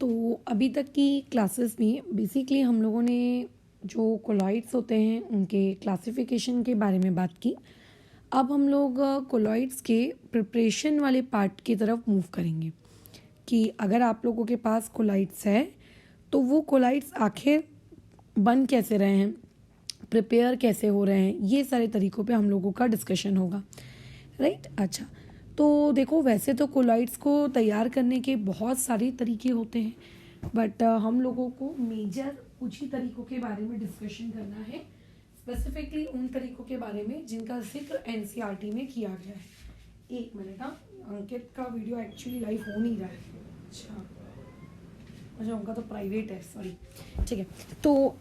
तो अभी तक की क्लासेस में बेसिकली हम लोगों ने जो कोलॉइड्स होते हैं उनके क्लासिफिकेशन के बारे में बात की। अब हम लोग कोलॉइड्स के प्रिपरेशन वाले पार्ट की तरफ मूव करेंगे कि अगर आप लोगों के पास कोलॉइड्स है तो वो कोलॉइड्स आखिर बन कैसे रहे हैं, प्रिपेयर कैसे हो रहे हैं, ये सारे तरीक़ों पे हम लोगों का डिस्कशन होगा, राइट। अच्छा, तो देखो वैसे तो कोलॉइड्स को तैयार करने के बहुत सारे तरीके होते हैं, बट हम लोगों को मेजर कुछ ही तरीक़ों के बारे में डिस्कशन करना है, स्पेसिफिकली उन तरीक़ों के बारे में जिनका जिक्र एनसीईआरटी में किया गया है। एक मिनट, हाँ, अंकित का वीडियो एक्चुअली लाइव हो नहीं रहा है। अच्छा, उनका तो प्राइवेट है, सॉरी। ठीक है, तो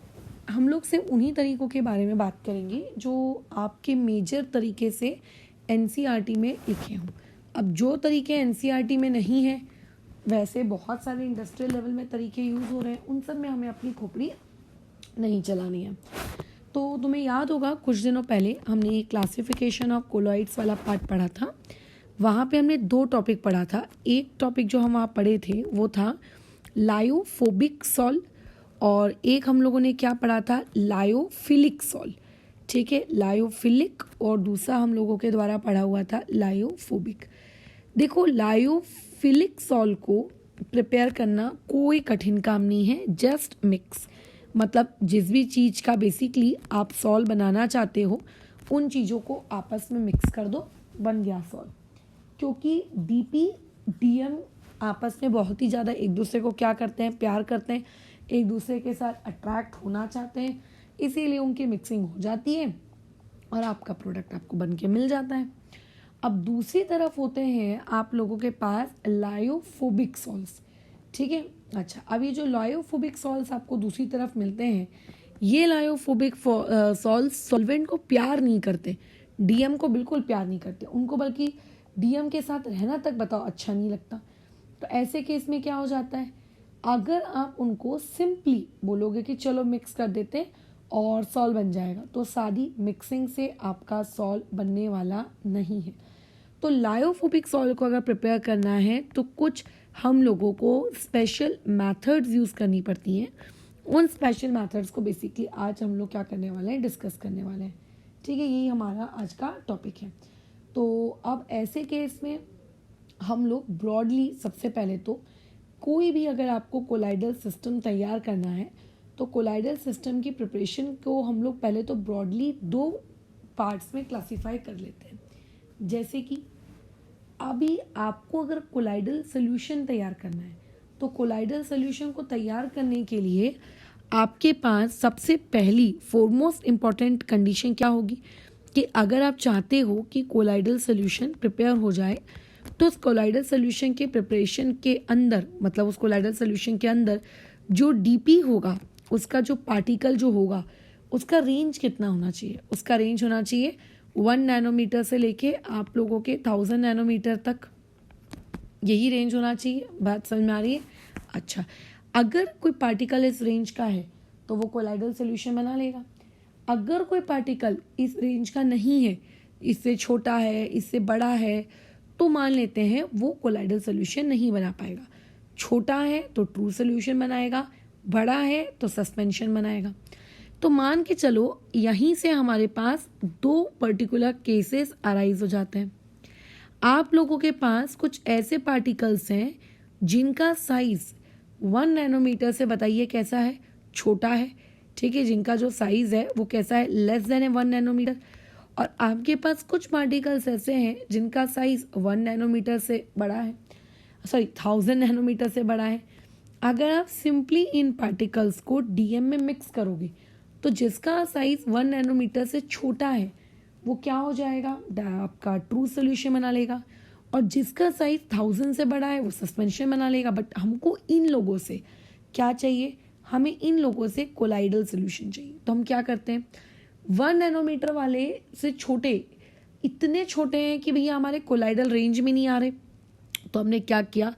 हम लोग सिर्फ उन्हीं तरीक़ों के बारे में बात करेंगे जो आपके मेजर तरीके से एनसीईआरटी में लिखे हों। अब जो तरीके एनसीईआरटी में नहीं है, वैसे बहुत सारे इंडस्ट्रियल लेवल में तरीके यूज़ हो रहे हैं, उन सब में हमें अपनी खोपड़ी नहीं चलानी है। तो तुम्हें याद होगा कुछ दिनों पहले हमने क्लासिफिकेशन ऑफ कोलॉइड्स वाला पार्ट पढ़ा था। वहाँ पे हमने 2 टॉपिक पढ़ा था। एक टॉपिक जो हम वहाँ पढ़े थे वो था लायोफोबिक सॉल, और एक हम लोगों ने क्या पढ़ा था, लायोफिलिक सॉल। ठीक है, लायोफिलिक, और दूसरा हम लोगों के द्वारा पढ़ा हुआ था लायोफोबिक। देखो, लायोफिलिक सॉल को प्रिपेयर करना कोई कठिन काम नहीं है, जस्ट मिक्स। मतलब जिस भी चीज़ का बेसिकली आप सॉल बनाना चाहते हो उन चीज़ों को आपस में मिक्स कर दो, बन गया सॉल। क्योंकि डीपी डीएम आपस में बहुत ही ज़्यादा एक दूसरे को क्या करते हैं, प्यार करते हैं, एक दूसरे के साथ अट्रैक्ट होना चाहते हैं, इसीलिए उनकी मिक्सिंग हो जाती है और आपका प्रोडक्ट आपको बन के मिल जाता है। अब दूसरी तरफ होते हैं आप लोगों के पास लायोफोबिक सॉल्स। ठीक है, अच्छा, अब ये जो लायोफोबिक सॉल्स आपको दूसरी तरफ मिलते हैं, ये लायोफोबिक सॉल्स सॉल्वेंट को प्यार नहीं करते, डीएम को बिल्कुल प्यार नहीं करते, उनको बल्कि डीएम के साथ रहना तक बताओ अच्छा नहीं लगता। तो ऐसे केस में क्या हो जाता है, अगर आप उनको सिंपली बोलोगे कि चलो मिक्स कर देते हैं और सॉल बन जाएगा, तो सारी मिक्सिंग से आपका सॉल बनने वाला नहीं है। तो लायोफोबिक सॉल को अगर प्रिपेयर करना है तो कुछ हम लोगों को स्पेशल मेथड्स यूज़ करनी पड़ती हैं। उन स्पेशल मेथड्स को बेसिकली आज हम लोग क्या करने वाले हैं, डिस्कस करने वाले हैं। ठीक है, यही हमारा आज का टॉपिक है। तो अब ऐसे केस में हम लोग ब्रॉडली सबसे पहले तो कोई भी अगर आपको कोलाइडल सिस्टम तैयार करना है तो कोलाइडल सिस्टम की प्रिपरेशन को हम लोग पहले तो ब्रॉडली 2 पार्ट्स में क्लासीफाई कर लेते हैं। जैसे कि अभी आपको अगर कोलाइडल सोल्यूशन तैयार करना है तो कोलाइडल सोल्यूशन को तैयार करने के लिए आपके पास सबसे पहली फोरमोस्ट इम्पॉर्टेंट कंडीशन क्या होगी कि अगर आप चाहते हो कि कोलाइडल सोल्यूशन प्रिपेयर हो जाए तो उस कोलाइडल सोल्यूशन के प्रिपरेशन के अंदर, मतलब उस कोलाइडल सोल्यूशन के अंदर जो डीपी होगा, उसका जो पार्टिकल जो होगा, उसका रेंज कितना होना चाहिए। उसका रेंज होना चाहिए 1 नैनोमीटर से लेके आप लोगों के 1000 नैनोमीटर तक, यही रेंज होना चाहिए। बात समझ में आ रही है? अच्छा, अगर कोई पार्टिकल इस रेंज का है तो वो कोलाइडल सोल्यूशन बना लेगा। अगर कोई पार्टिकल इस रेंज का नहीं है, इससे छोटा है, इससे बड़ा है, तो मान लेते हैं वो कोलाइडल सोल्यूशन नहीं बना पाएगा। छोटा है तो ट्रू सोल्यूशन बनाएगा, बड़ा है तो सस्पेंशन बनाएगा। तो मान के चलो यहीं से हमारे पास 2 पर्टिकुलर केसेस अराइज हो जाते हैं। आप लोगों के पास कुछ ऐसे पार्टिकल्स हैं जिनका साइज 1 नैनोमीटर से बताइए कैसा है, छोटा है। ठीक है, जिनका जो साइज है वो कैसा है, लेस देन 1 नैनोमीटर। और आपके पास कुछ पार्टिकल्स ऐसे हैं जिनका साइज 1 नैनोमीटर से बड़ा है, 1000 नैनोमीटर से बड़ा है। अगर आप सिंपली इन पार्टिकल्स को डीएम में मिक्स करोगे तो जिसका साइज 1 नैनोमीटर से छोटा है वो क्या हो जाएगा, आपका ट्रू सोल्यूशन बना लेगा, और जिसका साइज 1000 से बड़ा है वो सस्पेंशन बना लेगा। बट हमको इन लोगों से क्या चाहिए, हमें इन लोगों से कोलाइडल सोल्यूशन चाहिए। तो हम क्या करते हैं, 1 नैनोमीटर वाले से छोटे, इतने छोटे हैं कि भैया हमारे कोलाइडल रेंज में नहीं आ रहे, तो हमने क्या किया,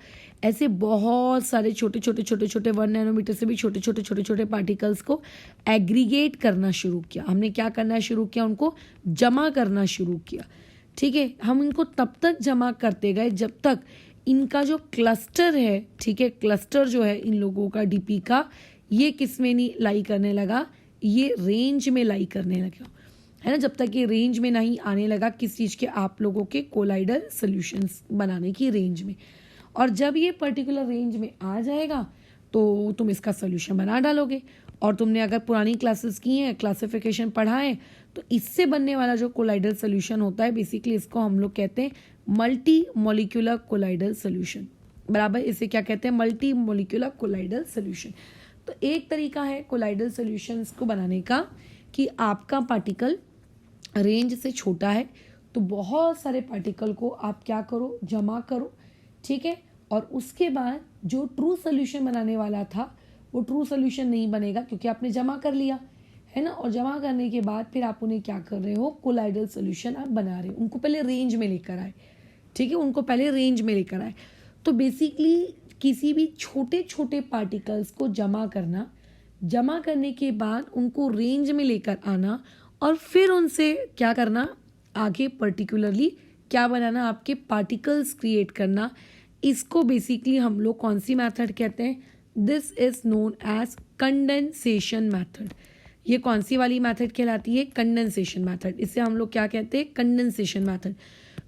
ऐसे बहुत सारे छोटे छोटे 1 नैनोमीटर से भी छोटे पार्टिकल्स को एग्रीगेट करना शुरू किया। हमने क्या करना शुरू किया, उनको जमा करना शुरू किया। ठीक है, हम इनको तब तक जमा करते गए जब तक इनका जो क्लस्टर है, ठीक है, क्लस्टर जो है इन लोगों का डीपी का, ये किस में नहीं लाई करने लगा, ये रेंज में लाई करने लगा, है ना। जब तक ये रेंज में नहीं आने लगा किस चीज़ के, आप लोगों के कोलाइडल सॉल्यूशंस बनाने की रेंज में, और जब ये पर्टिकुलर रेंज में आ जाएगा तो तुम इसका सोल्यूशन बना डालोगे। और तुमने अगर पुरानी क्लासेस की हैं, क्लासिफिकेशन पढ़ा है, तो इससे बनने वाला जो कोलाइडल सोल्यूशन होता है, बेसिकली इसको हम लोग कहते हैं मल्टी मॉलिक्यूलर कोलाइडल सोल्यूशन, बराबर। इसे क्या कहते हैं, मल्टी मॉलिक्यूलर कोलाइडल सोल्यूशन। तो एक तरीका है कोलाइडल सोल्यूशंस को बनाने का कि आपका पार्टिकल रेंज से छोटा है, तो बहुत सारे पार्टिकल को आप क्या करो, जमा करो, ठीक है। और उसके बाद जो ट्रू सोल्यूशन बनाने वाला था वो ट्रू सोल्यूशन नहीं बनेगा, क्योंकि आपने जमा कर लिया, है ना। और जमा करने के बाद फिर आप उन्हें क्या कर रहे हो, कोलाइडल सोल्यूशन आप बना रहे हो। उनको पहले रेंज में लेकर आए, ठीक है, उनको पहले रेंज में लेकर आए। तो बेसिकली किसी भी छोटे छोटे पार्टिकल्स को जमा करना, जमा करने के बाद उनको रेंज में लेकर आना, और फिर उनसे क्या करना, आगे पर्टिकुलरली क्या बनाना, आपके पार्टिकल्स क्रिएट करना। इसको बेसिकली हम लोग कौन सी मेथड कहते हैं, this is known as condensation method. ये कौन सी वाली मेथड कहलाती है, कंडेंसेशन मेथड। इसे हम लोग क्या कहते हैं, कंडेंसेशन मेथड।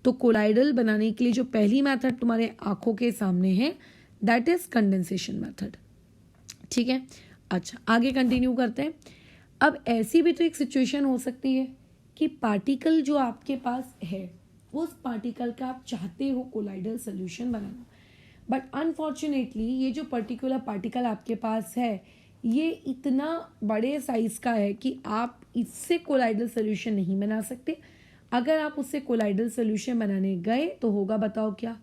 तो कोलाइडल बनाने के लिए जो पहली मेथड तुम्हारे आंखों के सामने है, दैट इज कंडेंसेशन मेथड, ठीक है। अच्छा, आगे कंटिन्यू करते हैं। अब ऐसी भी तो एक सिचुएशन हो सकती है कि पार्टिकल जो आपके पास है, उस पार्टिकल का आप चाहते हो colloidal solution banana, but unfortunately ये जो पर्टिकुलर पार्टिकल आपके पास है, ये इतना बड़े साइज का है कि आप इससे कोलाइडल सोल्यूशन नहीं बना सकते। अगर आप उससे कोलाइडल सोल्यूशन बनाने गए तो होगा, बताओ क्या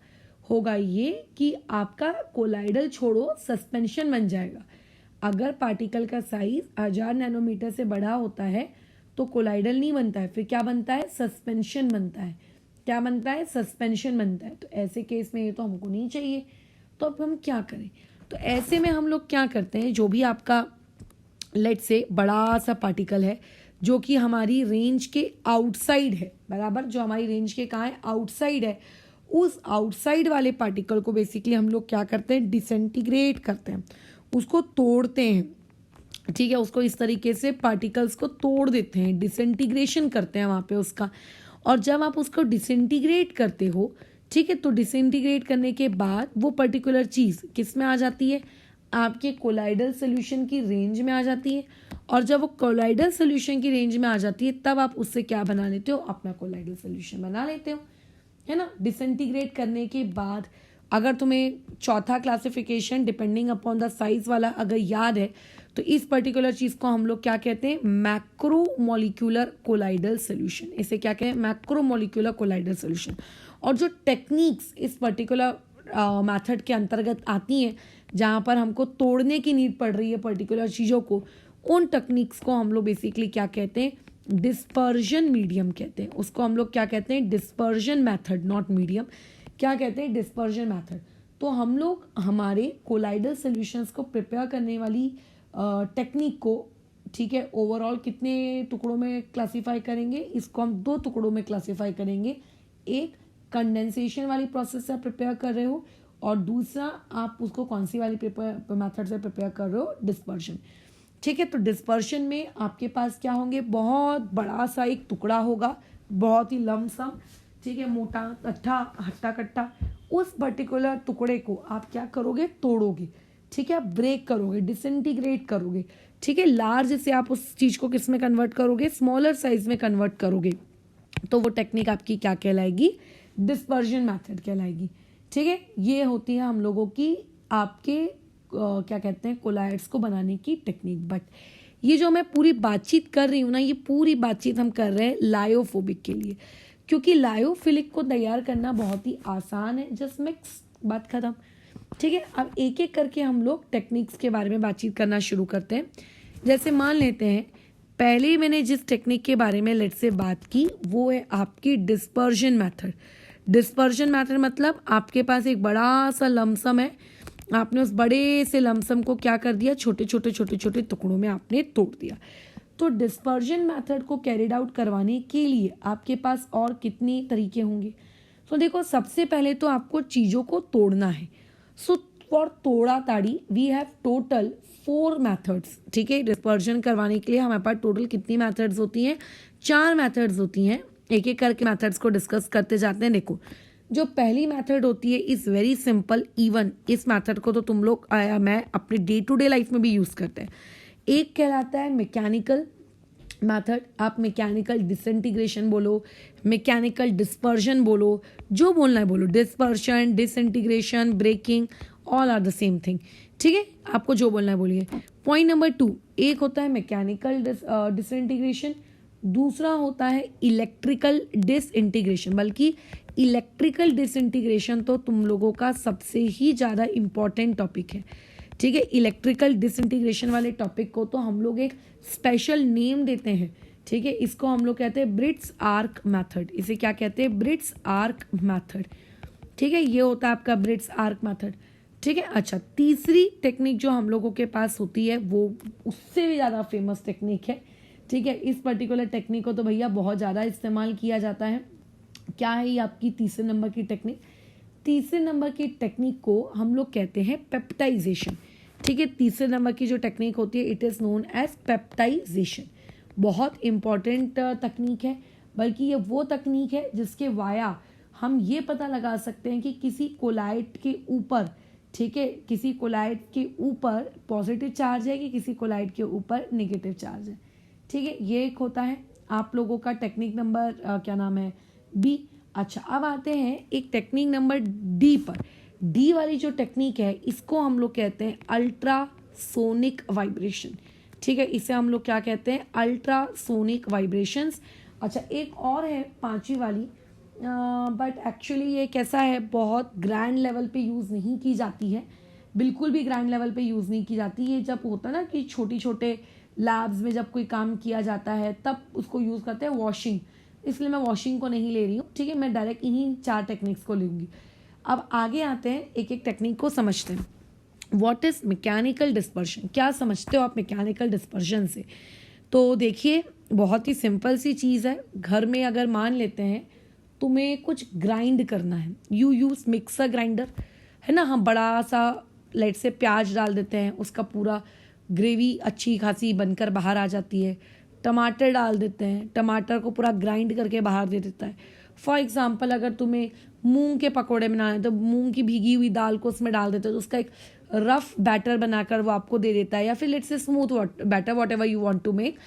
होगा, ये कि आपका कोलाइडल छोड़ो सस्पेंशन बन जाएगा। अगर पार्टिकल का साइज 1000 नैनोमीटर से बड़ा होता है तो कोलाइडल नहीं बनता है, फिर क्या बनता है, सस्पेंशन बनता है। क्या बनता है, सस्पेंशन बनता है। तो ऐसे केस में ये तो हमको नहीं चाहिए, तो अब हम क्या करें। तो ऐसे में हम लोग क्या करते हैं, जो भी आपका लेट से बड़ा सा पार्टिकल है जो कि हमारी रेंज के आउटसाइड है, बराबर, जो हमारी रेंज के कहाँ है, आउटसाइड है, उस आउटसाइड वाले पार्टिकल को बेसिकली हम लोग क्या करते हैं, डिसइंटीग्रेट करते हैं, उसको तोड़ते हैं, ठीक है। उसको इस तरीके से पार्टिकल्स को तोड़ देते हैं, डिसइंटीग्रेशन करते हैं वहाँ पे उसका। और जब आप उसको डिसइंटीग्रेट करते हो, ठीक है, तो डिसइंटीग्रेट करने के बाद वो पर्टिकुलर चीज़ किस में आ जाती है, आपके कोलाइडल सोल्यूशन की रेंज में आ जाती है। और जब वो कोलाइडल सोल्यूशन की रेंज में आ जाती है, तब आप उससे क्या बना लेते हो, अपना कोलाइडल सोल्यूशन बना लेते हो, है ना। डिसइंटीग्रेट करने के बाद अगर तुम्हें चौथा classification depending upon the size वाला अगर याद है, तो इस पर्टिकुलर चीज़ को हम लोग क्या कहते हैं, मैक्रो मॉलिक्यूलर कोलाइडल सोल्यूशन। इसे क्या कहते हैं, मैक्रो मॉलिक्यूलर कोलाइडल सोल्यूशन। और जो टेक्निक्स इस पर्टिकुलर मेथड के अंतर्गत आती हैं, जहाँ पर हमको तोड़ने की नीड पड़ रही है पर्टिकुलर चीज़ों को, उन टेक्निक्स को हम लोग बेसिकली क्या कहते हैं, डिस्पर्जन मीडियम कहते हैं। उसको हम लोग क्या कहते हैं, डिस्पर्जन मेथड, नॉट मीडियम, क्या कहते हैं, डिस्पर्जन मेथड। तो हम लोग हमारे कोलाइडल सॉल्यूशंस को प्रिपेयर करने वाली टेक्निक को, ठीक है, ओवरऑल कितने टुकड़ों में क्लासीफाई करेंगे, इसको हम 2 टुकड़ों में क्लासीफाई करेंगे। एक कंडेंसेशन वाली प्रोसेस से प्रिपेयर कर रहे हो, और दूसरा आप उसको कौन सी वाली मेथड से प्रिपेयर कर रहे हो, डिस्पर्शन, ठीक है। तो डिस्पर्शन में आपके पास क्या होंगे, बहुत बड़ा सा एक टुकड़ा होगा, बहुत ही लमसम, ठीक है, मोटा अट्ठा हट्टा कट्टा। उस पर्टिकुलर टुकड़े को आप क्या करोगे, तोड़ोगे, ठीक है, ब्रेक करोगे, डिसइंटीग्रेट करोगे, ठीक है। लार्ज से आप उस चीज़ को किस में कन्वर्ट करोगे, स्मॉलर साइज में कन्वर्ट करोगे। तो वो टेक्निक आपकी क्या कहलाएगी, डिस्पर्जन मेथड कहलाएगी, ठीक है। ये होती है हम लोगों की आपके क्या कहते हैं, कोलाइड्स को बनाने की टेक्निक। बट ये जो मैं पूरी बातचीत कर रही हूँ ना, ये पूरी बातचीत हम कर रहे हैं लायोफोबिक के लिए, क्योंकि लायोफिलिक को तैयार करना बहुत ही आसान है, जस्ट मिक्स, बात खत्म, ठीक है। अब एक एक करके हम लोग टेक्निक्स के बारे में बातचीत करना शुरू करते हैं। जैसे मान लेते हैं, पहले मैंने जिस टेक्निक के बारे में लेट से बात की, वो है आपकी डिस्पर्जन मेथड। डिस्पर्जन मेथड मतलब आपके पास एक बड़ा सा लमसम है, आपने उस बड़े से लमसम को क्या कर दिया, छोटे छोटे टुकड़ों में आपने तोड़ दिया। तो डिस्पर्जन मेथड को कैरिड आउट करवाने के लिए आपके पास और कितने तरीके होंगे, तो देखो सबसे पहले तो आपको चीज़ों को तोड़ना है. सो फॉर तोड़ा ताड़ी वी हैव टोटल 4 मेथड्स. ठीक है, डिस्पर्जन करवाने के लिए हमारे पास टोटल कितनी मेथड्स होती हैं? 4 मेथड्स होती हैं. एक एक करके मेथड्स को डिस्कस करते जाते हैं. देखो जो पहली मेथड होती है इज़ वेरी सिंपल. इवन इस मेथड को तो तुम लोग मैं अपने डे टू डे लाइफ में भी यूज़ करते हैं. एक कहलाता है मैकेनिकल मेथड. आप मैकेनिकल डिसइंटीग्रेशन बोलो, मैकेनिकल डिस्पर्जन बोलो, जो बोलना है बोलो. Dispersion, disintegration, breaking, all are the same thing. ठीक है, आपको जो बोलना है बोलिए. पॉइंट नंबर 2, एक होता है मैकेनिकल डिसइंटीग्रेशन, दूसरा होता है इलेक्ट्रिकल डिसइंटीग्रेशन. बल्कि इलेक्ट्रिकल डिसइंटीग्रेशन तो तुम लोगों का सबसे ही ज़्यादा इम्पॉर्टेंट टॉपिक है. ठीक है, इलेक्ट्रिकल डिसइंटीग्रेशन वाले टॉपिक को तो हम लोग एक स्पेशल नेम देते हैं. ठीक है, इसको हम लोग कहते हैं ब्रिट्स आर्क मेथड. इसे क्या कहते हैं? Brits arc method. ठीक है, ये होता है आपका ब्रिट्स आर्क मेथड. ठीक है, अच्छा तीसरी टेक्निक जो हम लोगों के पास होती है वो उससे भी ज़्यादा फेमस टेक्निक है. ठीक है, इस पर्टिकुलर टेक्निक को तो भैया बहुत ज़्यादा इस्तेमाल किया जाता है. क्या है ये आपकी तीसरे नंबर की टेक्निक? तीसरे नंबर की टेक्निक को हम लोग कहते हैं पेप्टाइजेशन. ठीक है, तीसरे नंबर की जो टेक्निक होती है it is known as peptization. बहुत इंपॉर्टेंट तकनीक है. बल्कि ये वो तकनीक है जिसके वाया हम ये पता लगा सकते हैं कि किसी कोलाइड के ऊपर, ठीक है, किसी कोलाइड के ऊपर पॉजिटिव चार्ज है कि किसी कोलाइड के ऊपर नेगेटिव चार्ज है. ठीक है, ये एक होता है आप लोगों का टेक्निक नंबर क्या नाम है? बी. अच्छा अब आते हैं एक टेक्निक नंबर डी पर. डी वाली जो टेक्निक है इसको हम लोग कहते हैं अल्ट्रासोनिक वाइब्रेशन. ठीक है, इसे हम लोग क्या कहते हैं? Ultrasonic vibrations. अच्छा एक और है पांचवी वाली, बट एक्चुअली ये कैसा है, बहुत ग्रैंड लेवल पे यूज़ नहीं की जाती है. बिल्कुल भी ग्रैंड लेवल पे यूज़ नहीं की जाती. ये जब होता है ना कि छोटी छोटे लैब्स में जब कोई काम किया जाता है तब उसको यूज़ करते हैं. वॉशिंग, इसलिए मैं वॉशिंग को नहीं ले रही हूँ. ठीक है, मैं डायरेक्ट इन्हीं 4 टेक्निक्स को लूँगी. अब आगे आते हैं, एक एक टेक्निक को समझते हैं. What is mechanical dispersion? क्या समझते हो आप मैकेनिकल डिस्पर्शन से? तो देखिए बहुत ही सिंपल सी चीज़ है. घर में अगर मान लेते हैं तुम्हें कुछ ग्राइंड करना है, यू यूज़ मिक्सर ग्राइंडर, है ना. हम बड़ा सा लेट से प्याज डाल देते हैं, उसका पूरा ग्रेवी अच्छी खासी बनकर बाहर आ जाती है. टमाटर डाल देते हैं, टमाटर को पूरा ग्राइंड करके बाहर दे देता है. फॉर एग्जाम्पल अगर तुम्हें मूंग के पकोड़े बनाने तो मूंग की भीगी हुई दाल को उसमें डाल देते हो तो उसका एक रफ बैटर बनाकर वो आपको दे देता है. या फिर let's say smooth batter, whatever you want to make.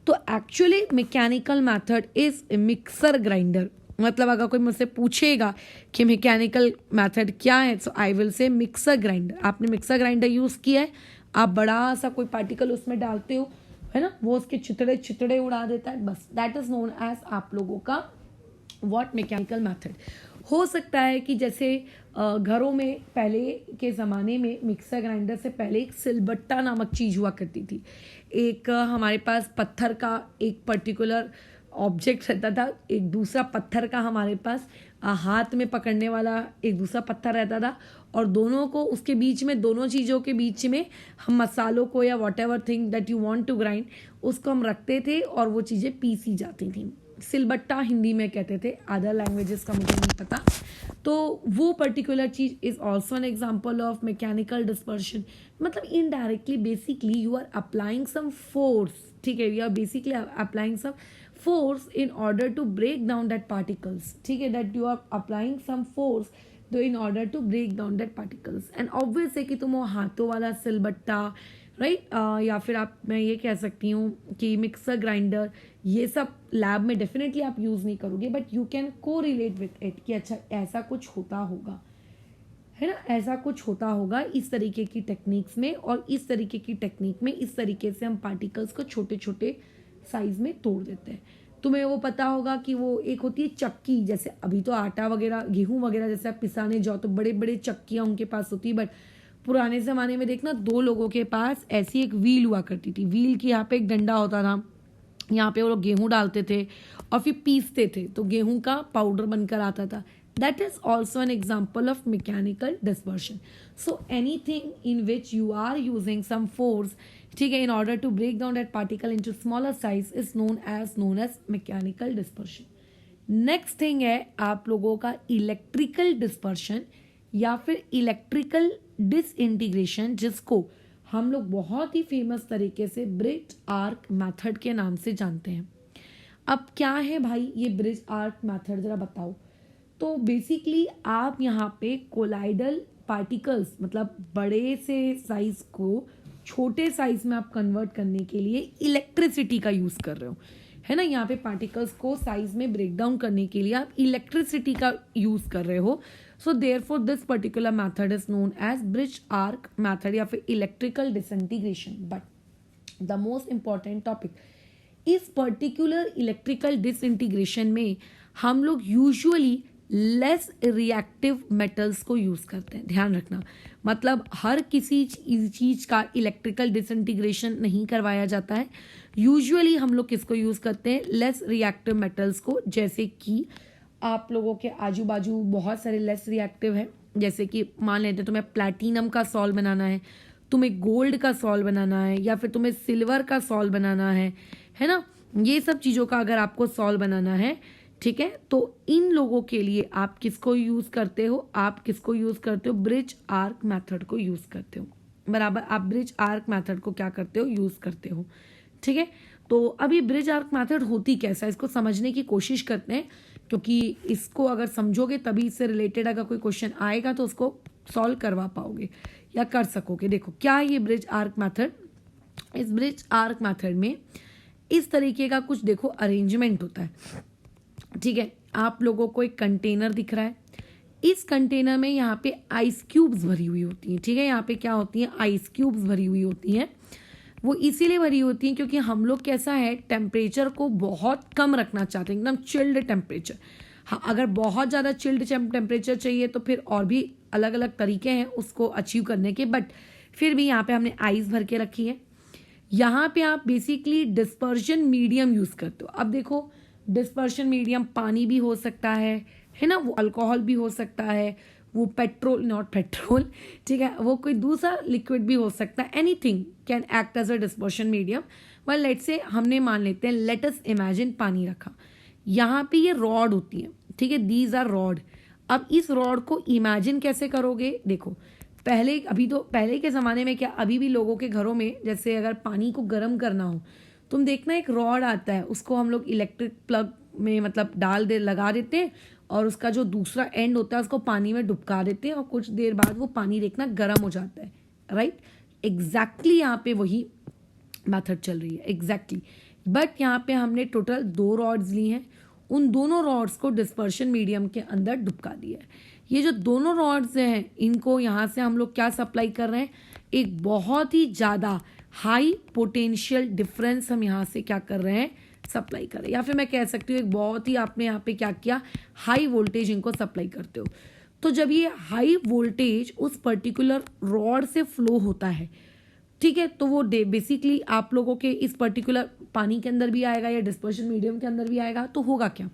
तो actually mechanical method is mixer grinder. मतलब अगर कोई मुझसे पूछेगा कि मैकेनिकल मेथड क्या है तो I will say mixer grinder. आपने मिक्सर ग्राइंडर यूज़ किया है, आप बड़ा सा कोई पार्टिकल उसमें डालते हो, है ना, वो उसके चितड़े चितड़े उड़ा देता है. बस दैट इज नोन एज आप लोगों का व्हाट मैकेनिकल मेथड. हो सकता है कि जैसे घरों में पहले के ज़माने में मिक्सर ग्राइंडर से पहले एक सिलबट्टा नामक चीज़ हुआ करती थी. एक हमारे पास पत्थर का एक पर्टिकुलर ऑब्जेक्ट रहता था, एक दूसरा पत्थर का हमारे पास हाथ में पकड़ने वाला एक दूसरा पत्थर रहता था. और दोनों को उसके बीच में, दोनों चीज़ों के बीच में हम मसालों को या whatever thing that you want to grind उसको हम रखते थे और वो चीज़ें पीसी जाती थी. सिलबट्टा हिंदी में कहते थे, अदर लैंग्वेजेस का मुझे नहीं पता. तो वो पर्टिकुलर चीज़ is also an example of mechanical dispersion. मतलब indirectly basically you are applying some force. ठीक है, you are basically applying some force in order to break down that particles. ठीक है, that you are applying some force तो in order to break down that particles. and obvious है कि तुम वो हाथों वाला सिलबट्टा, राइट, या फिर आप, मैं ये कह सकती हूँ कि मिक्सर ग्राइंडर, ये सब लैब में डेफिनेटली आप यूज़ नहीं करोगे, बट यू कैन को रिलेट विथ इट कि अच्छा ऐसा कुछ होता होगा, है ना, ऐसा कुछ होता होगा इस तरीके की टेक्निक्स में. और इस तरीके की टेक्निक में इस तरीके से हम पार्टिकल्स को छोटे छोटे साइज में तोड़ देते हैं. तुम्हें वो पता होगा कि वो एक होती है चक्की, जैसे अभी तो आटा वगैरह गेहूं वगैरह जैसे आप पिसाने जाओ तो बड़े बड़े चक्कियाँ उनके पास होती है. बट पुराने ज़माने में देखना 2 लोगों के पास ऐसी एक व्हील हुआ करती थी. व्हील की यहाँ पे एक डंडा होता था, यहाँ पे वो लोग गेहूँ डालते थे और फिर पीसते थे तो गेहूँ का पाउडर बनकर आता था. That is also an example of mechanical dispersion. So anything in which you are using some force, ठीक है, in order to break down that particle into smaller size is known as mechanical dispersion. Next thing है आप लोगों का electrical dispersion या फिर electrical disintegration, जिसको हम लोग बहुत ही फेमस तरीके से ब्रिज आर्क मेथड के नाम से जानते हैं। अब क्या है भाई ये ब्रिज आर्क मेथड, जरा बताओ। तो बेसिकली आप यहाँ पे कोलाइडल पार्टिकल्स मतलब बड़े से साइज को छोटे साइज में आप कन्वर्ट करने के लिए इलेक्ट्रिसिटी का यूज कर रहे हो, है ना। यहाँ पे पार्टिकल्स को साइज में ब्रेक डाउन करने के लिए आप इलेक्ट्रिसिटी का यूज कर रहे हो। So therefore this particular method is known as bridge arc method या फिर electrical disintegration. But the most important topic, इस पर्टिकुलर इलेक्ट्रिकल डिसइंटीग्रेशन में हम लोग यूजुअली लेस रिएक्टिव मेटल्स को यूज करते हैं। ध्यान रखना, मतलब हर किसी चीज का इलेक्ट्रिकल डिसइंटीग्रेशन नहीं करवाया जाता है। यूजुअली हम लोग किसको यूज करते हैं, लेस रिएक्टिव मेटल्स को। जैसे कि आप लोगों के आजू बाजू बहुत सारे लेस रिएक्टिव है, जैसे कि मान लेते हैं तुम्हें प्लैटिनम का सॉल बनाना है, तुम्हें गोल्ड का सॉल बनाना है, या फिर तुम्हें सिल्वर का सॉल बनाना है ना। ये सब चीज़ों का अगर आपको सॉल बनाना है, ठीक है, तो इन लोगों के लिए आप किसको यूज करते हो, आप किसको यूज करते हो, ब्रिज आर्क मेथड को यूज करते हो। बराबर, आप ब्रिज आर्क मेथड को क्या करते हो, यूज करते हो। ठीक है, तो अब ये ब्रिज आर्क मेथड होती कैसा है, इसको समझने की कोशिश करते हैं, क्योंकि इसको अगर समझोगे तभी इससे रिलेटेड अगर कोई क्वेश्चन आएगा तो उसको सॉल्व करवा पाओगे या कर सकोगे। देखो क्या है ये ब्रिज आर्क मेथड। इस ब्रिज आर्क मेथड में इस तरीके का कुछ देखो अरेंजमेंट होता है। ठीक है, आप लोगों को एक कंटेनर दिख रहा है, इस कंटेनर में यहाँ पे आइस क्यूब्स भरी हुई होती हैं। ठीक है, यहाँ पे क्या होती हैं, आइस क्यूब्स भरी हुई होती हैं। वो इसीलिए भरी होती हैं क्योंकि हम लोग कैसा है, टेम्परेचर को बहुत कम रखना चाहते हैं, एकदम चिल्ड टेम्परेचर। हाँ, अगर बहुत ज़्यादा चिल्ड टेम्परेचर चाहिए तो फिर और भी अलग अलग तरीके हैं उसको अचीव करने के, बट फिर भी यहाँ पे हमने आइस भर के रखी है। यहाँ पे आप बेसिकली डिस्पर्शन मीडियम यूज करते हो। अब देखो, डिस्पर्शन मीडियम पानी भी हो सकता है ना, वो अल्कोहल भी हो सकता है, वो पेट्रोल, नॉट पेट्रोल, ठीक है, वो कोई दूसरा लिक्विड भी हो सकता है। Anything can act as a dispersion medium. Well let's say हमने मान लेते हैं, लेट अस इमेजिन पानी रखा, यहाँ पे ये रॉड होती है। ठीक है, दीज आर रॉड। अब इस रॉड को इमेजिन कैसे करोगे, देखो पहले, अभी तो पहले के ज़माने में क्या, अभी भी लोगों के घरों में जैसे अगर पानी को गर्म करना हो, तुम देखना एक रॉड आता है, उसको हम लोग इलेक्ट्रिक प्लग में मतलब लगा देते हैं, और उसका जो दूसरा एंड होता है उसको पानी में डुबका देते हैं, और कुछ देर बाद वो पानी देखना गर्म हो जाता है। राइट, एग्जैक्टली यहाँ पे वही मेथड चल रही है, एग्जैक्टली। बट यहाँ पे हमने टोटल 2 रॉड्स ली हैं, उन दोनों रॉड्स को डिस्पर्शन मीडियम के अंदर डुबका दिया है। ये जो दोनों रॉड्स हैं, इनको यहाँ से हम लोग क्या सप्लाई कर रहे हैं, एक बहुत ही ज़्यादा हाई पोटेंशियल डिफरेंस हम यहाँ से क्या कर रहे हैं, सप्लाई कर रहे हैं। या फिर मैं कह सकती हूँ एक बहुत ही, आपने यहाँ पे क्या किया, हाई वोल्टेज इनको सप्लाई करते हो। तो जब ये हाई वोल्टेज उस पर्टिकुलर रॉड से फ्लो होता है, ठीक है, तो वो बेसिकली आप लोगों के इस पर्टिकुलर पानी के अंदर भी आएगा या डिस्पर्शन मीडियम के अंदर भी आएगा। तो होगा क्या,